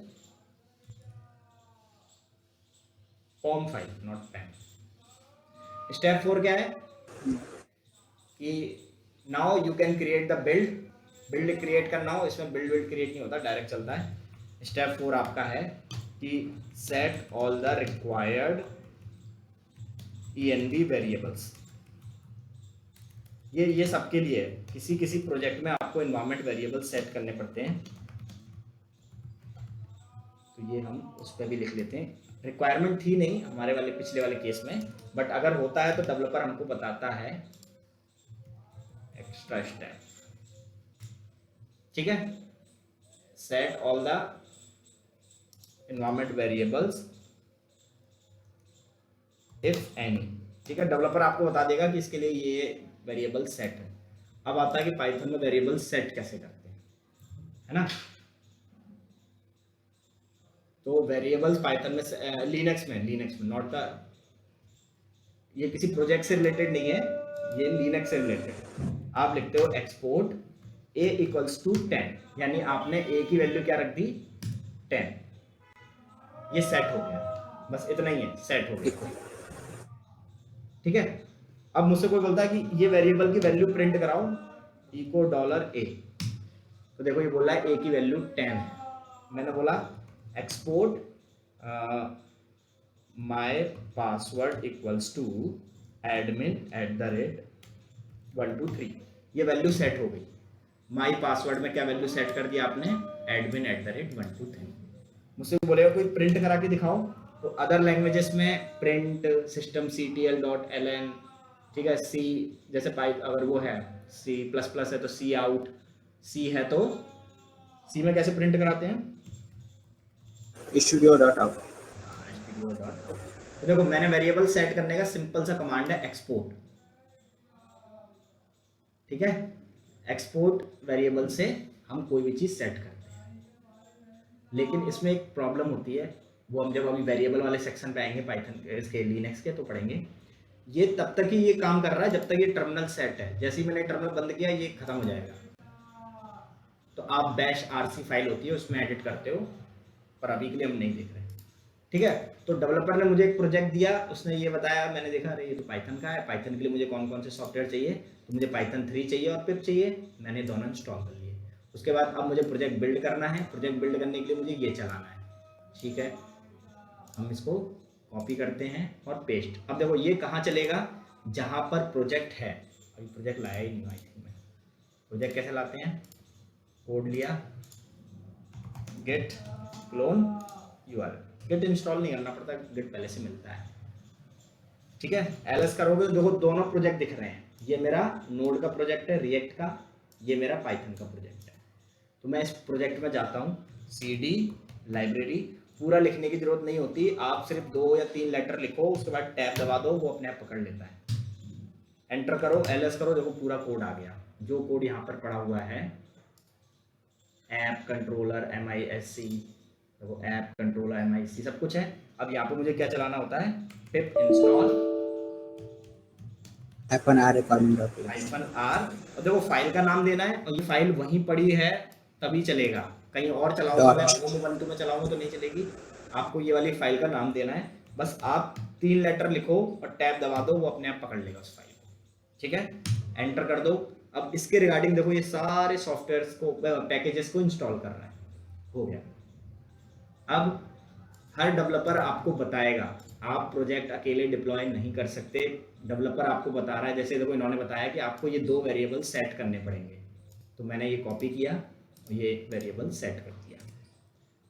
form file not पैम। Step 4 क्या है कि now you can create the build create करना हो, इसमें बिल्ड क्रिएट नहीं होता, डायरेक्ट चलता है। स्टेप 4 आपका है कि set all the required env variables. ये सबके लिए है, किसी प्रोजेक्ट में आपको एनवायरनमेंट वेरिएबल सेट करने पड़ते हैं, तो ये हम उस पर भी लिख लेते हैं। रिक्वायरमेंट थी नहीं हमारे वाले पिछले वाले केस में, बट अगर होता है तो डेवलपर हमको बताता है एक्स्ट्रा स्टेप। ठीक है, set all the environment variables if any. ठीक है, डेवलपर आपको बता देगा कि इसके लिए ये वेरिएबल सेट है। अब आता है कि पाइथन में वेरिएबल सेट कैसे करते हैं, है ना। तो वेरिएबल्स पाइथन में, लिनक्स में नॉट द, ये किसी प्रोजेक्ट से रिलेटेड नहीं है, ये लिनक्स से रिलेटेड। आप लिखते हो एक्सपोर्ट a इक्वल्स टू 10, यानी आपने a की वैल्यू क्या रख दी, 10। ये सेट हो गया, बस इतना ही है, सेट हो गया। ठीक है, अब मुझसे कोई बोलता है कि ये वेरिएबल की वैल्यू प्रिंट कराओ, इको $a। तो देखो ये बोल रहा है a की वैल्यू 10 है। मैंने बोला export my password equals to admin@123। ये वैल्यू सेट हो गई। माई पासवर्ड में क्या वैल्यू सेट कर दिया आपने, admin@123। मुझसे बोलेगा कोई प्रिंट करा के दिखाओ, तो अदर लैंग्वेजेस में प्रिंट systemctl.ln, ठीक है, सी जैसे अगर वो है C++ है तो सी आउट, सी है तो सी में कैसे प्रिंट कराते हैं, studio.out। तो देखो मैंने वेरिएबल सेट करने का सिंपल सा कमांड है एक्सपोर्ट। ठीक है, एक्सपोर्ट वेरिएबल से हम कोई भी चीज सेट करते हैं, लेकिन इसमें एक प्रॉब्लम होती है, वो हम जब अभी वेरिएबल वाले सेक्शन पे आएंगे पाइथन इसके लिनक्स के तो पढ़ेंगे। ये तब तक ही ये काम कर रहा है जब तक ये टर्मिनल सेट है। जैसे ही मैंने टर्मिनल बंद किया ये खत्म हो जाएगा। तो आप -rc फाइल होती है उसमें एडिट करते हो, पर अभी के लिए हम नहीं देख रहे। ठीक है, तो डेवलपर ने मुझे एक प्रोजेक्ट दिया, उसने ये बताया, मैंने देखा अरे ये तो पाइथन का है, पाइथन के लिए मुझे कौन कौन से सॉफ्टवेयर चाहिए, तो मुझे पाइथन 3 चाहिए और पिप चाहिए, मैंने दोनों इंस्टॉल कर लिए। उसके बाद अब मुझे प्रोजेक्ट बिल्ड करना है, प्रोजेक्ट बिल्ड करने के लिए मुझे ये चलाना है। ठीक है, हम इसको कॉपी करते हैं और पेस्ट। अब देखो ये कहाँ चलेगा, जहाँ पर प्रोजेक्ट है। अभी प्रोजेक्ट लाया ही नहीं, आई थिंक मैं प्रोजेक्ट कैसे लाते हैं, कोड लिया, git clone URL। Git install नहीं करना पड़ता, गिट पहले से मिलता है। ठीक है, एलएस करोगे तो देखो दोनों प्रोजेक्ट दिख रहे हैं, ये मेरा नोड का प्रोजेक्ट है रिएक्ट का, ये मेरा पाइथन का प्रोजेक्ट है। तो मैं इस प्रोजेक्ट में जाता हूँ, cd लाइब्रेरी, पूरा लिखने की जरूरत नहीं होती, आप सिर्फ 2 या 3 लेटर लिखो, उसके बाद टैब दबा दो, वो अपने आप पकड़ लेता है। एंटर करो, एलएस करो, देखो पूरा कोड आ गया। जो कोड यहाँ पर पड़ा हुआ है, ऐप कंट्रोलर MISC, देखो ऐप कंट्रोलर MISC सब कुछ है। अब यहाँ पे मुझे क्या चलाना होता है, पिप इंस्टॉल -r और देखो फाइल का नाम देना है, और ये फाइल वहीं पड़ी है तभी चलेगा, कहीं और चलाऊंगा मैं Ubuntu में चलाऊंगा तो नहीं चलेगी। आपको ये वाली फाइल का नाम देना है, बस आप 3 लेटर लिखो और टैब दबा दो, वो अपने आप पकड़ लेगा उस फाइल को। ठीक है, एंटर कर दो। अब इसके रिगार्डिंग देखो ये सारे सॉफ्टवेयर को, पैकेजेस को इंस्टॉल कर रहा है, हो गया। अब हर डेवलपर आपको बताएगा, आप प्रोजेक्ट अकेले डिप्लॉय नहीं कर सकते, डेवलपर आपको बता रहा है। जैसे देखो इन्होंने बताया कि आपको ये 2 वेरिएबल सेट करने पड़ेंगे, तो मैंने ये कॉपी किया, ये वेरिएबल सेट कर दिया।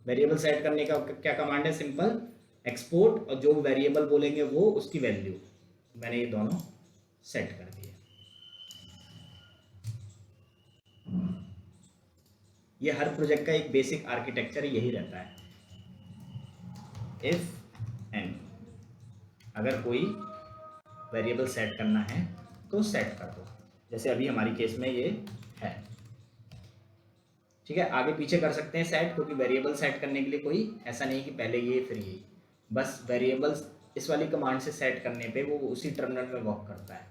वेरिएबल सेट करने का क्या कमांड है, सिंपल एक्सपोर्ट, और जो वेरिएबल बोलेंगे वो उसकी वैल्यू, मैंने ये दोनों सेट कर दिए। ये हर प्रोजेक्ट का एक बेसिक आर्किटेक्चर यही रहता है। इफ एंड, अगर कोई वेरिएबल सेट करना है तो सेट कर दो, जैसे अभी हमारी केस में ये है। ठीक है, आगे पीछे कर सकते हैं सेट, क्योंकि वेरिएबल सेट करने के लिए कोई ऐसा नहीं कि पहले ये फिर ये, बस वेरिएबल्स इस वाली कमांड से सेट करने पे वो उसी टर्मिनल में वर्क करता है।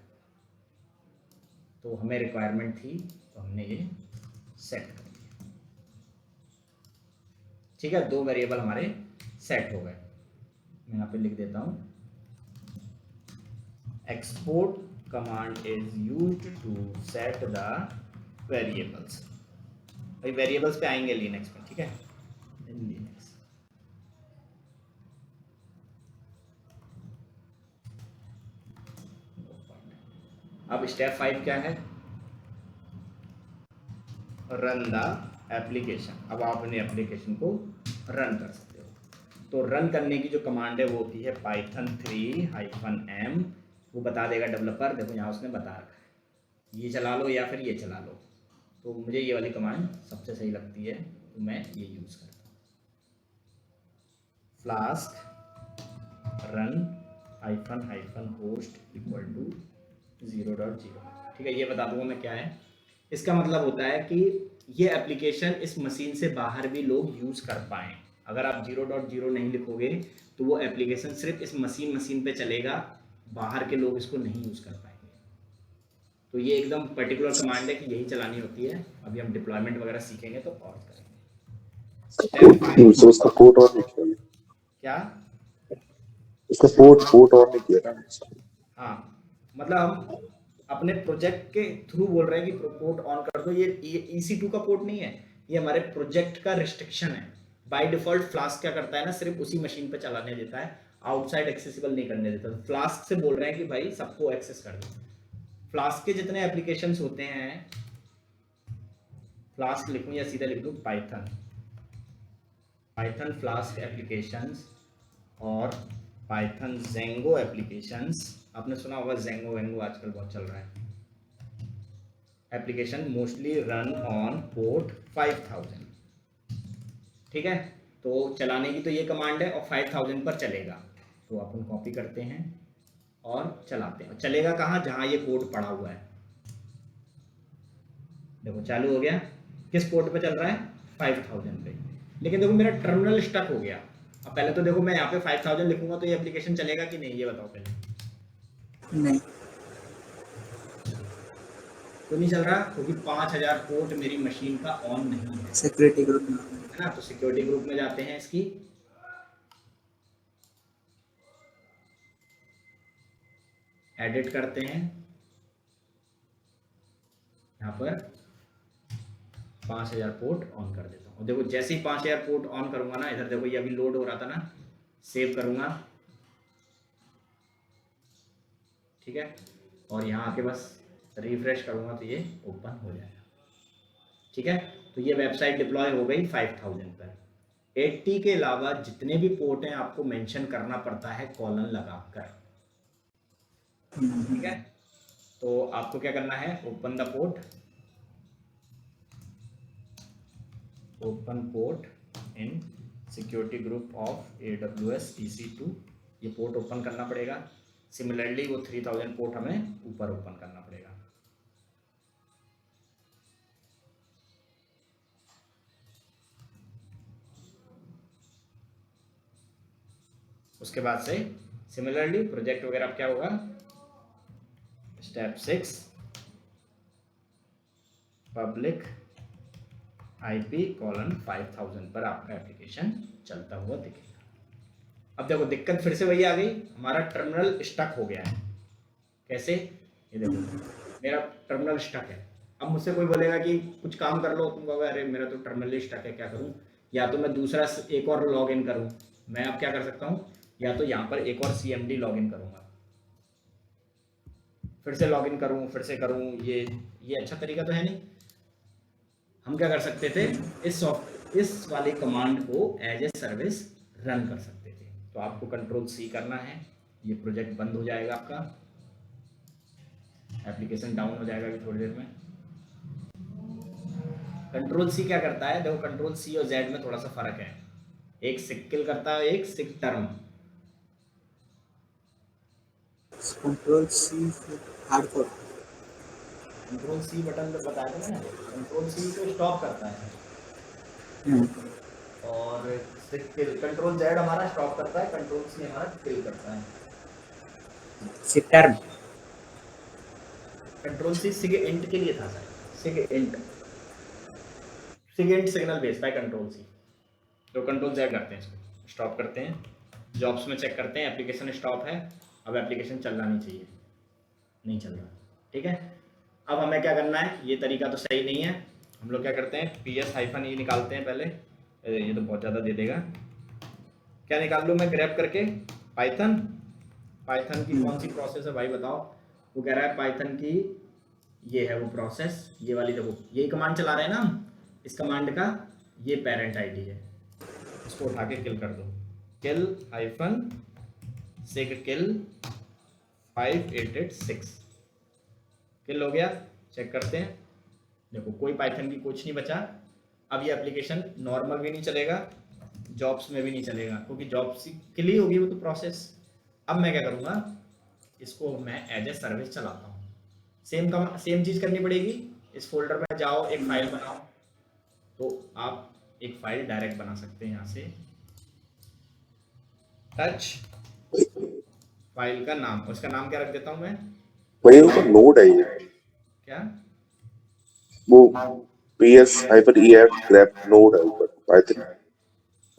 तो हमें रिक्वायरमेंट थी तो हमने ये सेट कर दिया। ठीक है, 2 वेरिएबल हमारे सेट हो गए। मैं यहाँ पे लिख देता हूँ, export command is used to set the variables. भाई वेरिएबल्स पे आएंगे लिनक्स में, ठीक है, इन लिनक्स। अब स्टेप 5 क्या है, रन द एप्लीकेशन। अब आप अपने एप्लीकेशन को रन कर सकते हो। तो रन करने की जो कमांड है वो होती है python 3-m। वो बता देगा डेवलपर, देखो यहाँ उसने बता रखा है, ये चला लो या फिर ये चला लो। तो मुझे ये वाली कमांड सबसे सही लगती है, तो मैं ये यूज़ करता हूँ, फ्लास्क रन -host = 0.0। ठीक है, ये बता दूंगा मैं क्या है। इसका मतलब होता है कि ये एप्लीकेशन इस मशीन से बाहर भी लोग यूज़ कर पाएँ। अगर आप 0.0 नहीं लिखोगे तो वो एप्लीकेशन सिर्फ इस मशीन पे चलेगा, बाहर के लोग इसको नहीं यूज़ कर पाएंगे। तो ये एकदम पर्टिकुलर कमांड है कि यही चलानी होती है। अभी हम डिप्लॉयमेंट वगैरह सीखेंगे तो और करेंगे। सो इसका पोर्ट और नहीं किया, क्या इसका पोर्ट और नहीं किया ना। हाँ, मतलब हम अपने प्रोजेक्ट के थ्रू बोल रहे हैं कि पोर्ट ऑन कर दो। ये EC2 का पोर्ट नहीं है, ये हमारे प्रोजेक्ट का रिस्ट्रिक्शन है। बाय डिफॉल्ट फ्लास्क क्या करता है ना, सिर्फ उसी मशीन पे चलाने देता है, आउटसाइड एक्सेसिबल नहीं करने देता। तो फ्लास्क से बोल रहे हैं कि भाई सबको एक्सेस कर दो। फ्लास्क के जितने एप्लीकेशंस होते हैं, फ्लास्क लिखूं या सीधा लिख दूं पाइथन फ्लास्क एप्लीकेशंस और पाइथन जेंगो एप्लीकेशंस। आपने सुना होगा जेंगो वेंगो आजकल बहुत चल रहा है। Application mostly run on port 5000। ठीक है, तो चलाने की तो ये कमांड है और 5000 पर चलेगा। तो अपन कॉपी करते हैं और चलाते हैं। चलेगा कहाँ, जहाँ ये कोड पड़ा हुआ है। देखो चालू हो गया, किस पोर्ट पे चल रहा है, 5000 पे। लेकिन देखो मेरा टर्मिनल स्टक हो गया। अब पहले तो देखो मैं यहाँ पे 5000 लिखूंगा तो ये एप्लीकेशन चलेगा कि नहीं, ये बताओ पहले। नहीं, तो नहीं चल रहा क्योंकि 5000 पोर्ट मेरी मशीन का ऑन नहीं है, सिक्योरिटी ग्रुप में। है ना। तो सिक्योरिटी ग्रुप में जाते हैं, इसकी एडिट करते हैं, यहाँ पर 5000 पोर्ट ऑन कर देता हूँ। और देखो जैसे ही 5000 पोर्ट ऑन करूंगा ना, इधर देखो ये अभी लोड हो रहा था ना, सेव करूंगा, ठीक है, और यहाँ आके बस रिफ्रेश करूंगा तो ये ओपन हो जाएगा। ठीक है, तो ये वेबसाइट डिप्लॉय हो गई 5000 पर। 80 के अलावा जितने भी पोर्ट हैं आपको मेंशन करना पड़ता है कॉलन लगाकर। ठीक है, तो आपको क्या करना है, open the port, open port in security group of AWS EC2। ये पोर्ट ओपन करना पड़ेगा। सिमिलरली वो 3000 पोर्ट हमें ऊपर ओपन करना पड़ेगा। उसके बाद से सिमिलरली प्रोजेक्ट वगैरह क्या होगा, स्टेप 6 पब्लिक IP:5000 पर आपका एप्लीकेशन चलता हुआ दिखेगा। अब देखो दिक्कत फिर से वही आ गई, हमारा टर्मिनल स्टक हो गया है। कैसे, ये देखो मेरा टर्मिनल स्टक है। अब मुझसे कोई बोलेगा कि कुछ काम कर लो, तुम कहोगे अरे मेरा तो टर्मिनल स्टक है, क्या करूं, या तो मैं दूसरा एक और लॉग इन करूं। मैं अब क्या कर सकता हूं, या तो यहाँ पर एक और CMD लॉग इन करूंगा, फिर से लॉग इन करूं, फिर से करूं, ये अच्छा तरीका तो है नहीं। हम क्या कर सकते थे, इस वाली कमांड को एज ए सर्विस रन कर सकते थे। तो आपको Ctrl+C करना है, ये प्रोजेक्ट बंद हो जाएगा, आपका एप्लीकेशन डाउन हो जाएगा अभी थोड़ी देर में। कंट्रोल सी क्या करता है, देखो कंट्रोल सी और जेड में थोड़ा सा फर्क है, एक सिक किल करता है, एक sig term. Control C hardcore. Control C button पे बताया था मैंने, कंट्रोल सी तो स्टॉप करता है और सिक किल, कंट्रोल जेड हमारा स्टॉप करता है, कंट्रोल सी हमारा किल करता है। Term. Control C sig int के लिए था sir, sig int signal base by control C. तो कंट्रोल जेड करते हैं, इसको स्टॉप करते हैं, जॉब्स में चेक करते हैं, एप्लीकेशन स्टॉप है, अब एप्लीकेशन चलना नहीं चाहिए, नहीं चल रहा, ठीक है। अब हमें क्या करना है, ये तरीका तो सही नहीं है, हम लोग क्या करते हैं, PS-E निकालते हैं पहले। ये तो बहुत ज़्यादा दे देगा, क्या निकाल लूँ मैं ग्रैब करके, पाइथन। पाइथन की कौन सी प्रोसेस है भाई बताओ, वो कह रहा है पाइथन की ये है वो प्रोसेस, ये वाली, देखो यही कमांड चला रहे हैं ना हम, इस कमांड का ये पेरेंट आईडी है, इसको उठा के किल कर दो, किल हाइफन सिग किल 5886, किल हो गया। चेक करते हैं, देखो कोई पाइथन की कुछ नहीं बचा। अब ये एप्लीकेशन नॉर्मल भी नहीं चलेगा, जॉब्स में भी नहीं चलेगा, क्योंकि जॉब्स किल ही होगी वो तो प्रोसेस। अब मैं क्या करूँगा, इसको मैं एज ए सर्विस चलाता हूँ, सेम चीज़ करनी पड़ेगी। इस फोल्डर में जाओ, एक फाइल बनाओ, तो आप एक फाइल डायरेक्ट बना सकते हैं यहाँ से, टच फाइल का नाम, उसका नाम क्या रख देता हूँ मैं, वही ऊपर नोड है ये, क्या वो PS-EF grep नोड है ऊपर पाइथन।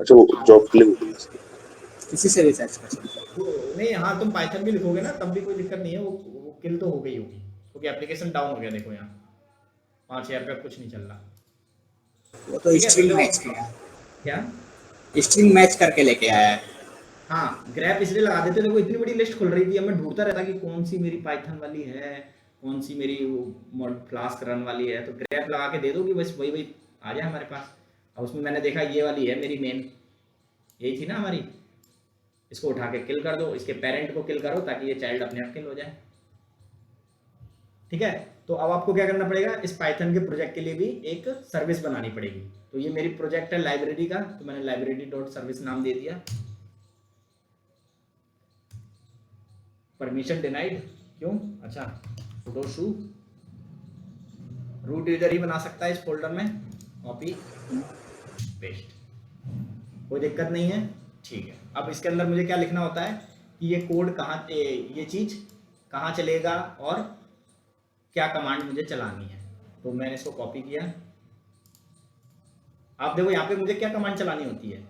अच्छा वो जॉब के लिए होती है इसकी। किसी से भी सर्च कर सकते हैं। वो नहीं, हाँ तुम पाइथन भी लिखोगे ना तब भी कोई दिक्कत नहीं है, वो किल तो हो गई होगी, क्योंकि एप्लीकेशन डाउन हो गया, देखो यहाँ 5000 पे कुछ नहीं चल रहा। वो तो ठीक है, स्ट्रिंग तो मैच किया, क्या, स्ट्रिंग मैच करके लेके आया है। हाँ ग्रैप इसलिए लगा देते, देखो इतनी बड़ी लिस्ट खुल रही थी, अब मैं ढूंढता रहता कि कौन सी मेरी पाइथन वाली है, कौन सी मेरी वो फ्लास्क रन वाली है, तो ग्रैप लगा के दे दो कि बस वही वही आ जाए हमारे पास। और उसमें मैंने देखा ये वाली है मेरी मेन, यही थी ना हमारी, इसको उठा के किल कर दो, इसके पेरेंट को किल करो ताकि ये चाइल्ड अपने आप किल हो जाए, ठीक है। तो अब आपको क्या करना पड़ेगा, इस पाइथन के प्रोजेक्ट के लिए भी एक सर्विस बनानी पड़ेगी। तो ये मेरी प्रोजेक्ट है लाइब्रेरी का, तो मैंने लाइब्रेरी डॉट सर्विस नाम दे दिया। परमिशन डिनाइड, क्यों, अच्छा sudo shu, रूट यूजर ही बना सकता है इस फोल्डर में, कॉपी पेस्ट, कोई दिक्कत नहीं है, ठीक है। अब इसके अंदर मुझे क्या लिखना होता है कि ये कोड कहाँ, ये चीज़ कहाँ चलेगा और क्या कमांड मुझे चलानी है। तो मैंने इसको कॉपी किया, आप देखो यहाँ पे मुझे क्या कमांड चलानी होती है,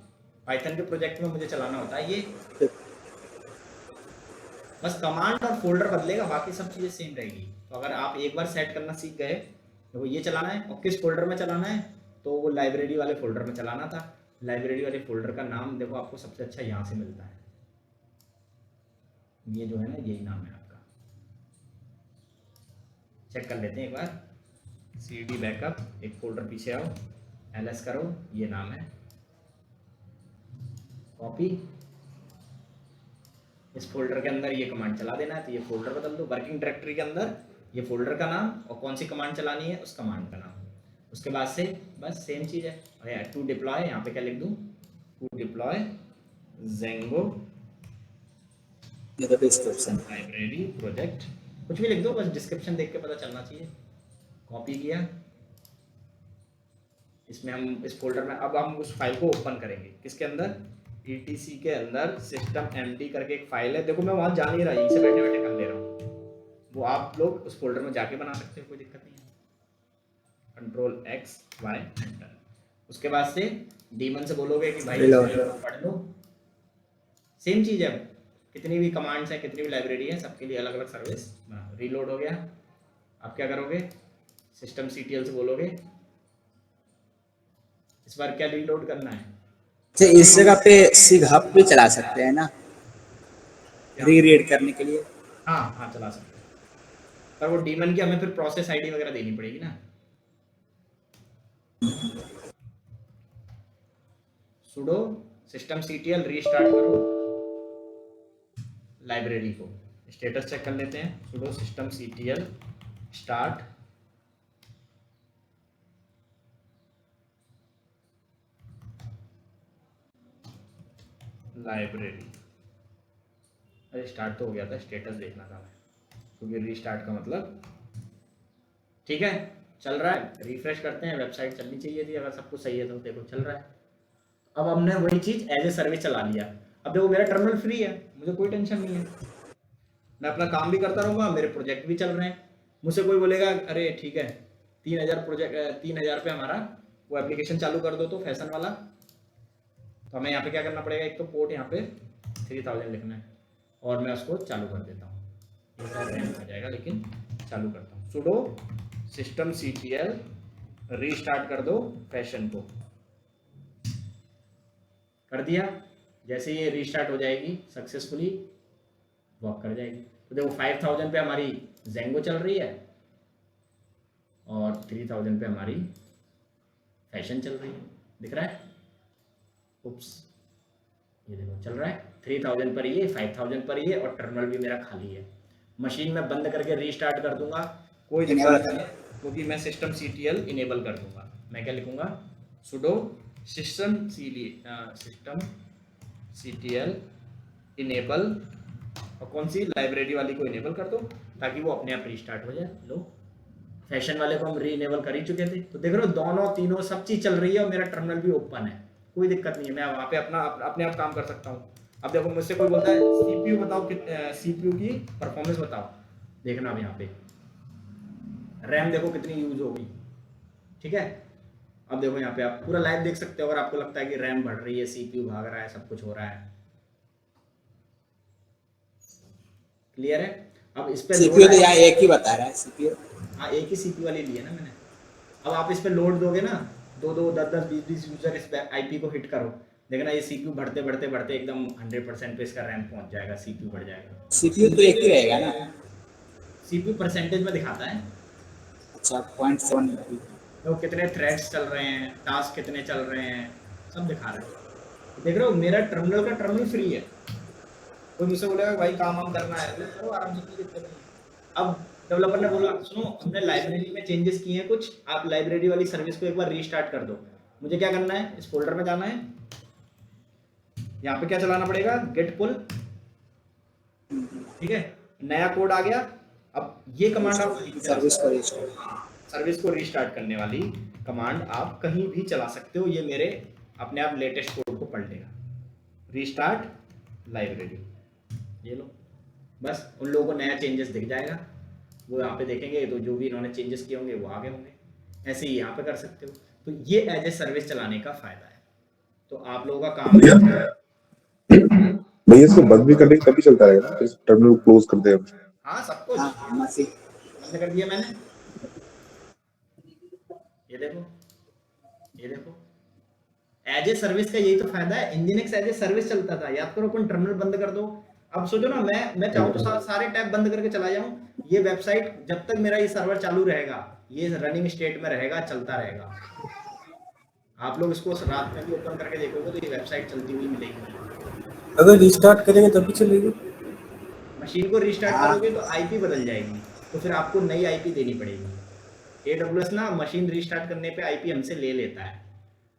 पाइथन के प्रोजेक्ट में मुझे चलाना होता है ये, बस कमांड और फोल्डर बदलेगा, बाकी सब चीज़ें सेम रहेगी। तो अगर आप एक बार सेट करना सीख गए, तो ये चलाना है और किस फोल्डर में चलाना है, तो वो लाइब्रेरी वाले फोल्डर में चलाना था। लाइब्रेरी वाले फोल्डर का नाम देखो आपको सबसे अच्छा यहाँ से मिलता है, ये जो है ना यही नाम है आपका, चेक कर लेते हैं एक बार, CD बैकअप, एक फोल्डर पीछे आओ, LS करो, ये नाम है, कॉपी, इस फोल्डर के अंदर ये कमांड चला देना है, तो ये फोल्डर बदल दो, वर्किंग डायरेक्टरी के अंदर ये फोल्डर का नाम और कौन सी कमांड चलानी है उस कमांड का नाम। उसके बाद से बस सेम चीज़ है, और टू डिप्लॉय, यहाँ पे क्या लिख दूँ, to deploy Django description library project, कुछ भी लिख दो, बस डिस्क्रिप्शन देख के पता चलना चाहिए। कॉपी किया, इसमें हम इस फोल्डर में, अब हम उस फाइल को ओपन करेंगे, किसके अंदर, ETC के अंदर सिस्टम MD करके एक फाइल है, देखो मैं वहाँ जा नहीं रहा, यहीं से बैठे बैठे कर ले रहा हूँ, वो आप लोग उस फोल्डर में जाके बना सकते हो, कोई दिक्कत नहीं है। Ctrl+X+Y एंटर, उसके बाद से डीमन से बोलोगे कि भाई पढ़ लो, सेम चीज़ है, कितनी भी कमांड्स हैं, कितनी भी लाइब्रेरी है, सबके लिए अलग अलग सर्विस। रीलोड हो गया, आप क्या करोगे, सिस्टम CTL से बोलोगे, इस बार क्या रीलोड करना है, अच्छा इस जगह पे सिग हब भी चला सकते हैं ना, रीरीड करने के लिए। हाँ हाँ चला सकते हैं, पर वो डीमन की हमें फिर प्रोसेस ID वगैरह देनी पड़ेगी ना। sudo system CTL रीस्टार्ट करो लाइब्रेरी को, स्टेटस चेक कर लेते हैं, sudo system CTL start, library. अरे स्टार्ट तो हो गया था, स्टेटस देखना था मैं, क्योंकि रीस्टार्ट का मतलब ठीक है चल रहा है। रिफ्रेश करते हैं, वेबसाइट चलनी चाहिए थी, अगर सब कुछ सही है तो देखो चल रहा है। अब हमने वही चीज़ एज ए सर्विस चला लिया। अब देखो मेरा टर्मिनल फ्री है, मुझे कोई टेंशन नहीं है, मैं अपना काम भी करता रहूँगा, मेरे प्रोजेक्ट भी चल रहे हैं। मुझसे कोई बोलेगा अरे ठीक है 3,000 पे हमारा वो एप्लीकेशन चालू कर दो तो फैशन वाला, तो हमें यहाँ पे क्या करना पड़ेगा, एक तो पोर्ट यहाँ पे 3000 लिखना है और मैं उसको चालू कर देता हूँ, आ जाएगा लेकिन चालू करता हूँ। सुडो systemctl रीस्टार्ट कर दो फैशन को, कर दिया। जैसे ये रीस्टार्ट हो जाएगी सक्सेसफुली वर्क कर जाएगी। तो देखो 5000 पे हमारी जेंगो चल रही है और 3000 पे हमारी फैशन चल रही है, दिख रहा है? उप्स, ये देखो चल रहा है 3000 पर ये, 5000 पर ये, और टर्मिनल भी मेरा खाली है। मशीन में बंद करके रीस्टार्ट कर दूंगा, कोई दिक्कत नहीं है, क्योंकि मैं systemctl इनेबल कर दूंगा। मैं क्या लिखूंगा, sudo systemctl इनेबल, और कौन सी, लाइब्रेरी वाली को इनेबल कर दो ताकि वो अपने आप रीस्टार्ट हो जाए। लो, फैशन वाले को हम री इनेबल कर ही चुके थे, तो देख रहे हो दोनों तीनों सब चीज चल रही है और मेरा टर्मिनल भी ओपन है, कोई दिक्कत नहीं है, मैं वहाँ पे अपने आप काम कर सकता हूँ। अब देखो मुझसे कोई बोलता है सीपीयू बताओ, सीपीयू की परफॉर्मेंस बताओ, देखना अब यहाँ पे रैम देखो कितनी यूज होगी, ठीक है। अब देखो यहाँ पे आप पूरा लाइव देख सकते हो, अगर आपको लगता है कि रैम बढ़ रही है, सीपीयू भाग रहा है, सब कुछ हो रहा है, क्लियर है। अब इस पे सीपीयू तो यहाँ एक ही बता रहा है सीपीयू। हाँ एक ही सीपीयू वाली ली है ना मैंने। अब आप इस पे लोड दोगे ना, 2 10 20 यूजर इस पे आईपी को हिट करो, देखना ये सीपीयू बढ़ते बढ़ते बढ़ते एकदम 100% पे इसका रैम पहुंच जाएगा, सीपीयू बढ़ जाएगा। सीपीयू तो एक ही रहेगा ना? सीपीयू परसेंटेज में दिखाता है। अच्छा 0.7 तो कितने थ्रेड्स चल रहे हैं, टास्क कितने चल रहे हैं, सब दिखा रहे हैं। देख रहे हो मेरा टर्मिनल फ्री है। कोई मुझसे बोलेगा भाई काम वाम करना है, तो करो आराम से, कोई दिक्कत नहीं। अब डेवलपर ने बोला सुनो हमने लाइब्रेरी में चेंजेस किए हैं कुछ, आप लाइब्रेरी वाली सर्विस को एक बार रीस्टार्ट कर दो। मुझे क्या करना है, इस फोल्डर में जाना है, यहाँ पे क्या चलाना पड़ेगा, गेट पुल, ठीक है, नया कोड आ गया। अब ये कमांड आप सर्विस को रीस्टार्ट करने वाली कमांड आप कहीं भी चला सकते हो, ये मेरे अपने आप लेटेस्ट कोड को पढ़ लेगा। रीस्टार्ट लाइब्रेरी, ये लो, बस उन लोगों को नया चेंजेस दिख जाएगा, वो यहाँ पे देखेंगे, तो जो भी इन्होंने चेंजेस किए होंगे वो आगे होंगे। ऐसे ही यहाँ पे कर सकते हो। तो ये एज ए सर्विस चलाने का फायदा है। तो आप लोगों का काम भैया इसको बंद भी करने तभी चलता रहेगा ना, टर्मिनल क्लोज कर दे। हाँ सब कुछ बंद कर दिया मैंने, ये देखो एज ए सर्विस का यही तो फायदा है। इंजीनिक्स एज ए सर्विस चलता था, याद करो, अपन टर्मिनल बंद कर दो। अब सोचो ना, मैं चाहूँ तो सारे टैब बंद करके चला जाऊं, ये वेबसाइट जब तक मेरा ये सर्वर चालू रहेगा, ये रनिंग स्टेट में रहेगा, चलता रहेगा। आप लोग इसको रात में भी ओपन करके देखोगे तो ये वेबसाइट चलती हुई मिलेगी। अगर रिस्टार्ट करेंगे तब भी चलेगी। मशीन को रिस्टार्ट करोगे तो आईपी बदल जाएगी, तो फिर आपको नई आईपी देनी पड़ेगी। AWS ना मशीन रिस्टार्ट करने पे आईपी हमसे ले लेता है,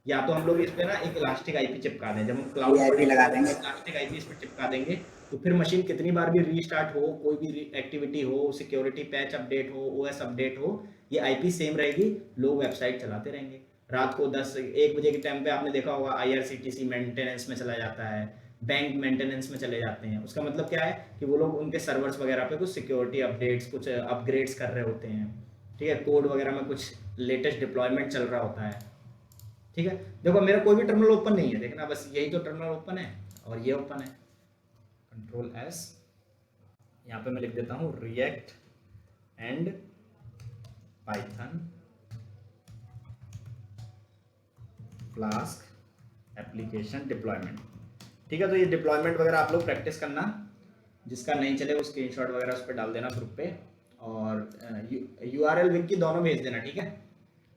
या तो हम लोग इस पे ना एक इलास्टिक आईपी चिपका दें, जब हम क्लाउड आईपी लगा देंगे, इलास्टिक आईपी इस पे चिपका देंगे, तो फिर मशीन कितनी बार भी रीस्टार्ट हो, कोई भी एक्टिविटी हो, सिक्योरिटी पैच अपडेट हो, ओएस अपडेट हो, ये आईपी सेम रहेगी, लोग वेबसाइट चलाते रहेंगे। रात को 10-1 बजे के टाइम पे आपने देखा होगा IRCTC मेंटेनेंस में चला जाता है, बैंक मेंटेनेंस में चले जाते हैं। उसका मतलब क्या है कि वो लोग उनके सर्वर्स वगैरह पे कुछ सिक्योरिटी अपडेट्स, कुछ अपग्रेड्स कर रहे होते हैं, ठीक है, कोड वगैरह में कुछ लेटेस्ट डिप्लॉयमेंट चल रहा होता है, ठीक है। देखो मेरा कोई भी टर्मिनल ओपन नहीं है, देखना बस यही तो टर्मिनल ओपन है और ये ओपन है। Ctrl+S, यहाँ पे मैं लिख देता हूँ react and Python flask application deployment, ठीक है। तो ये डिप्लॉयमेंट वगैरह आप लोग प्रैक्टिस करना, जिसका नहीं चले वो स्क्रीनशॉट वगैरह उस पर डाल देना ग्रुप पे, और URL विक की दोनों भेज देना, ठीक है।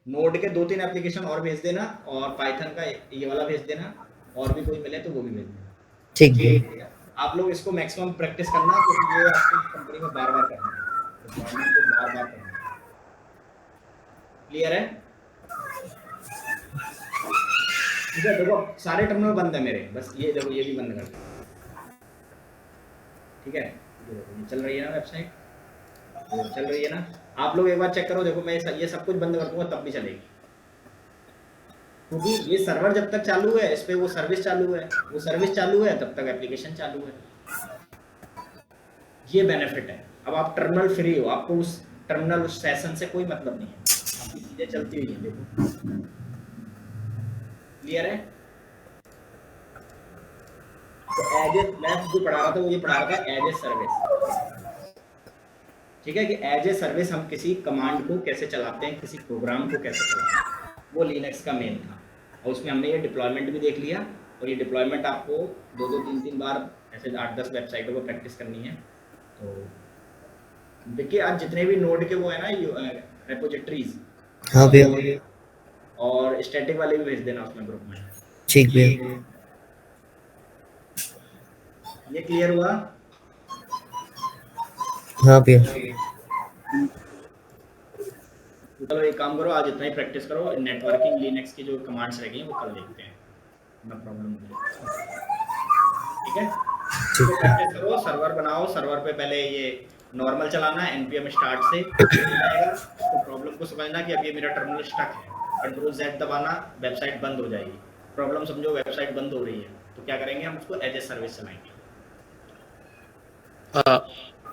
नोड के 2-3 एप्लीकेशन और भेज देना, और पाइथन का ये वाला भेज देना, और भी कोई मिले तो वो भी भेज देना, ठीक है। आप लोग इसको मैक्सिमम प्रैक्टिस करना, क्योंकि ये आपकी कंपनी में बार-बार करना है, तो बार-बार करना है। क्लियर है? ठीक है, देखो सारे टर्मिनल बंद है मेरे, बस ये देखो ये भी बंद कर दो। ठीक है, ये देखो ये चल रही है ना वेबसाइट, ये चल रही है ना। आप लोग एक बार चेक करो, देखो मैं ये सब कुछ बंद कर दूंगा तब भी चलेगी, क्योंकि ये सर्वर जब तक चालू है इस पे वो सर्विस चालू है, वो सर्विस चालू है तब तक एप्लीकेशन चालू है। ये बेनिफिट है। अब आप टर्मिनल फ्री हो, आपको उस टर्मिनल उस सेशन से कोई मतलब नहीं है, आपकी चीजें चलती हुई हैं। देखो क्लियर है। तो एज ए मैं जो पढ़ा रहा था वो ये पढ़ा रहा था एज ए सर्विस। ठीक है, कि एज ए सर्विस हम किसी कमांड को कैसे चलाते हैं, किसी प्रोग्राम को कैसे चलाते हैं, वो लिनक्स का मेन था। और उसमें हमने ये डिप्लॉयमेंट भी देख लिया, और ये डिप्लॉयमेंट आपको 2-3 बार ऐसे 8-10 वेबसाइटों पर प्रैक्टिस करनी है। तो देखिए आज जितने भी नोड के वो है ना रेपोजिटरीज, हाँ भैया, और स्टैटिक वाले भी भेज देना उसमें ग्रुप में। ठीक भैया। ये क्लियर हुआ। हाँ भैया। चलो एक काम करो, आज इतना ही प्रैक्टिस करो, नेटवर्किंग लिनक्स की जो कमांड्स रह गई हैं वो कल देखते हैं, नो प्रॉब्लम। ठीक है, तो प्रैक्टिस करो, सर्वर बनाओ, सर्वर पे पहले ये नॉर्मल चलाना है npm स्टार्ट से जाएगा, तो प्रॉब्लम को समझना कि अब ये मेरा टर्मिनल स्टक है, कंट्रोल Z दबाना, वेबसाइट बंद हो जाएगी। प्रॉब्लम समझो, वेबसाइट बंद हो रही है तो क्या करेंगे हम उसको एज ए सर्विस चलाएंगे।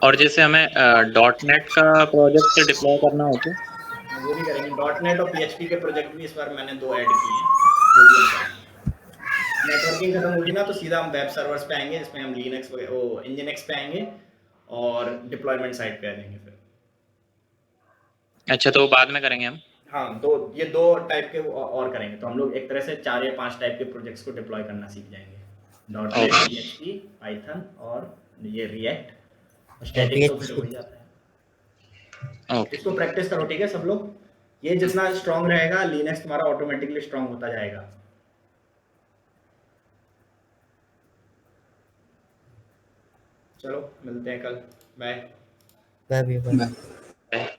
और जैसे हमें .NET का प्रोजेक्ट डिप्लॉय करना हो तो वो भी करेंगे। .NET और PHP के प्रोजेक्ट भी इस बार मैंने 2 ऐड किए हैं, जो भी हम करेंगे। नेटवर्किंग खत्म होगी ना तो सीधा हम वेब सर्वर्स पे आएंगे, जिसमें हम लिनक्स वो nginx पे आएंगे और डिप्लॉयमेंट साइट पे आ जाएंगे फिर। अच्छा, तो बाद में करेंगे हम। हाँ, ये 2 टाइप के और करेंगे, तो हम लोग एक तरह से 4 या 5 टाइप के प्रोजेक्ट्स को डिप्लॉय करना सीख जाएंगे। .NET, PHP, पाइथन और ये रिएक्ट, स्टैटिक तो फिर हो ही जाता है। ओके, इसको प्रैक्टिस करो, ठीक है सब लोग। ये जितना स्ट्रांग रहेगा लिनक्स तुम्हारा ऑटोमेटिकली स्ट्रांग होता जाएगा। चलो मिलते हैं कल, बाय। बाय भैया, बाय। बाय।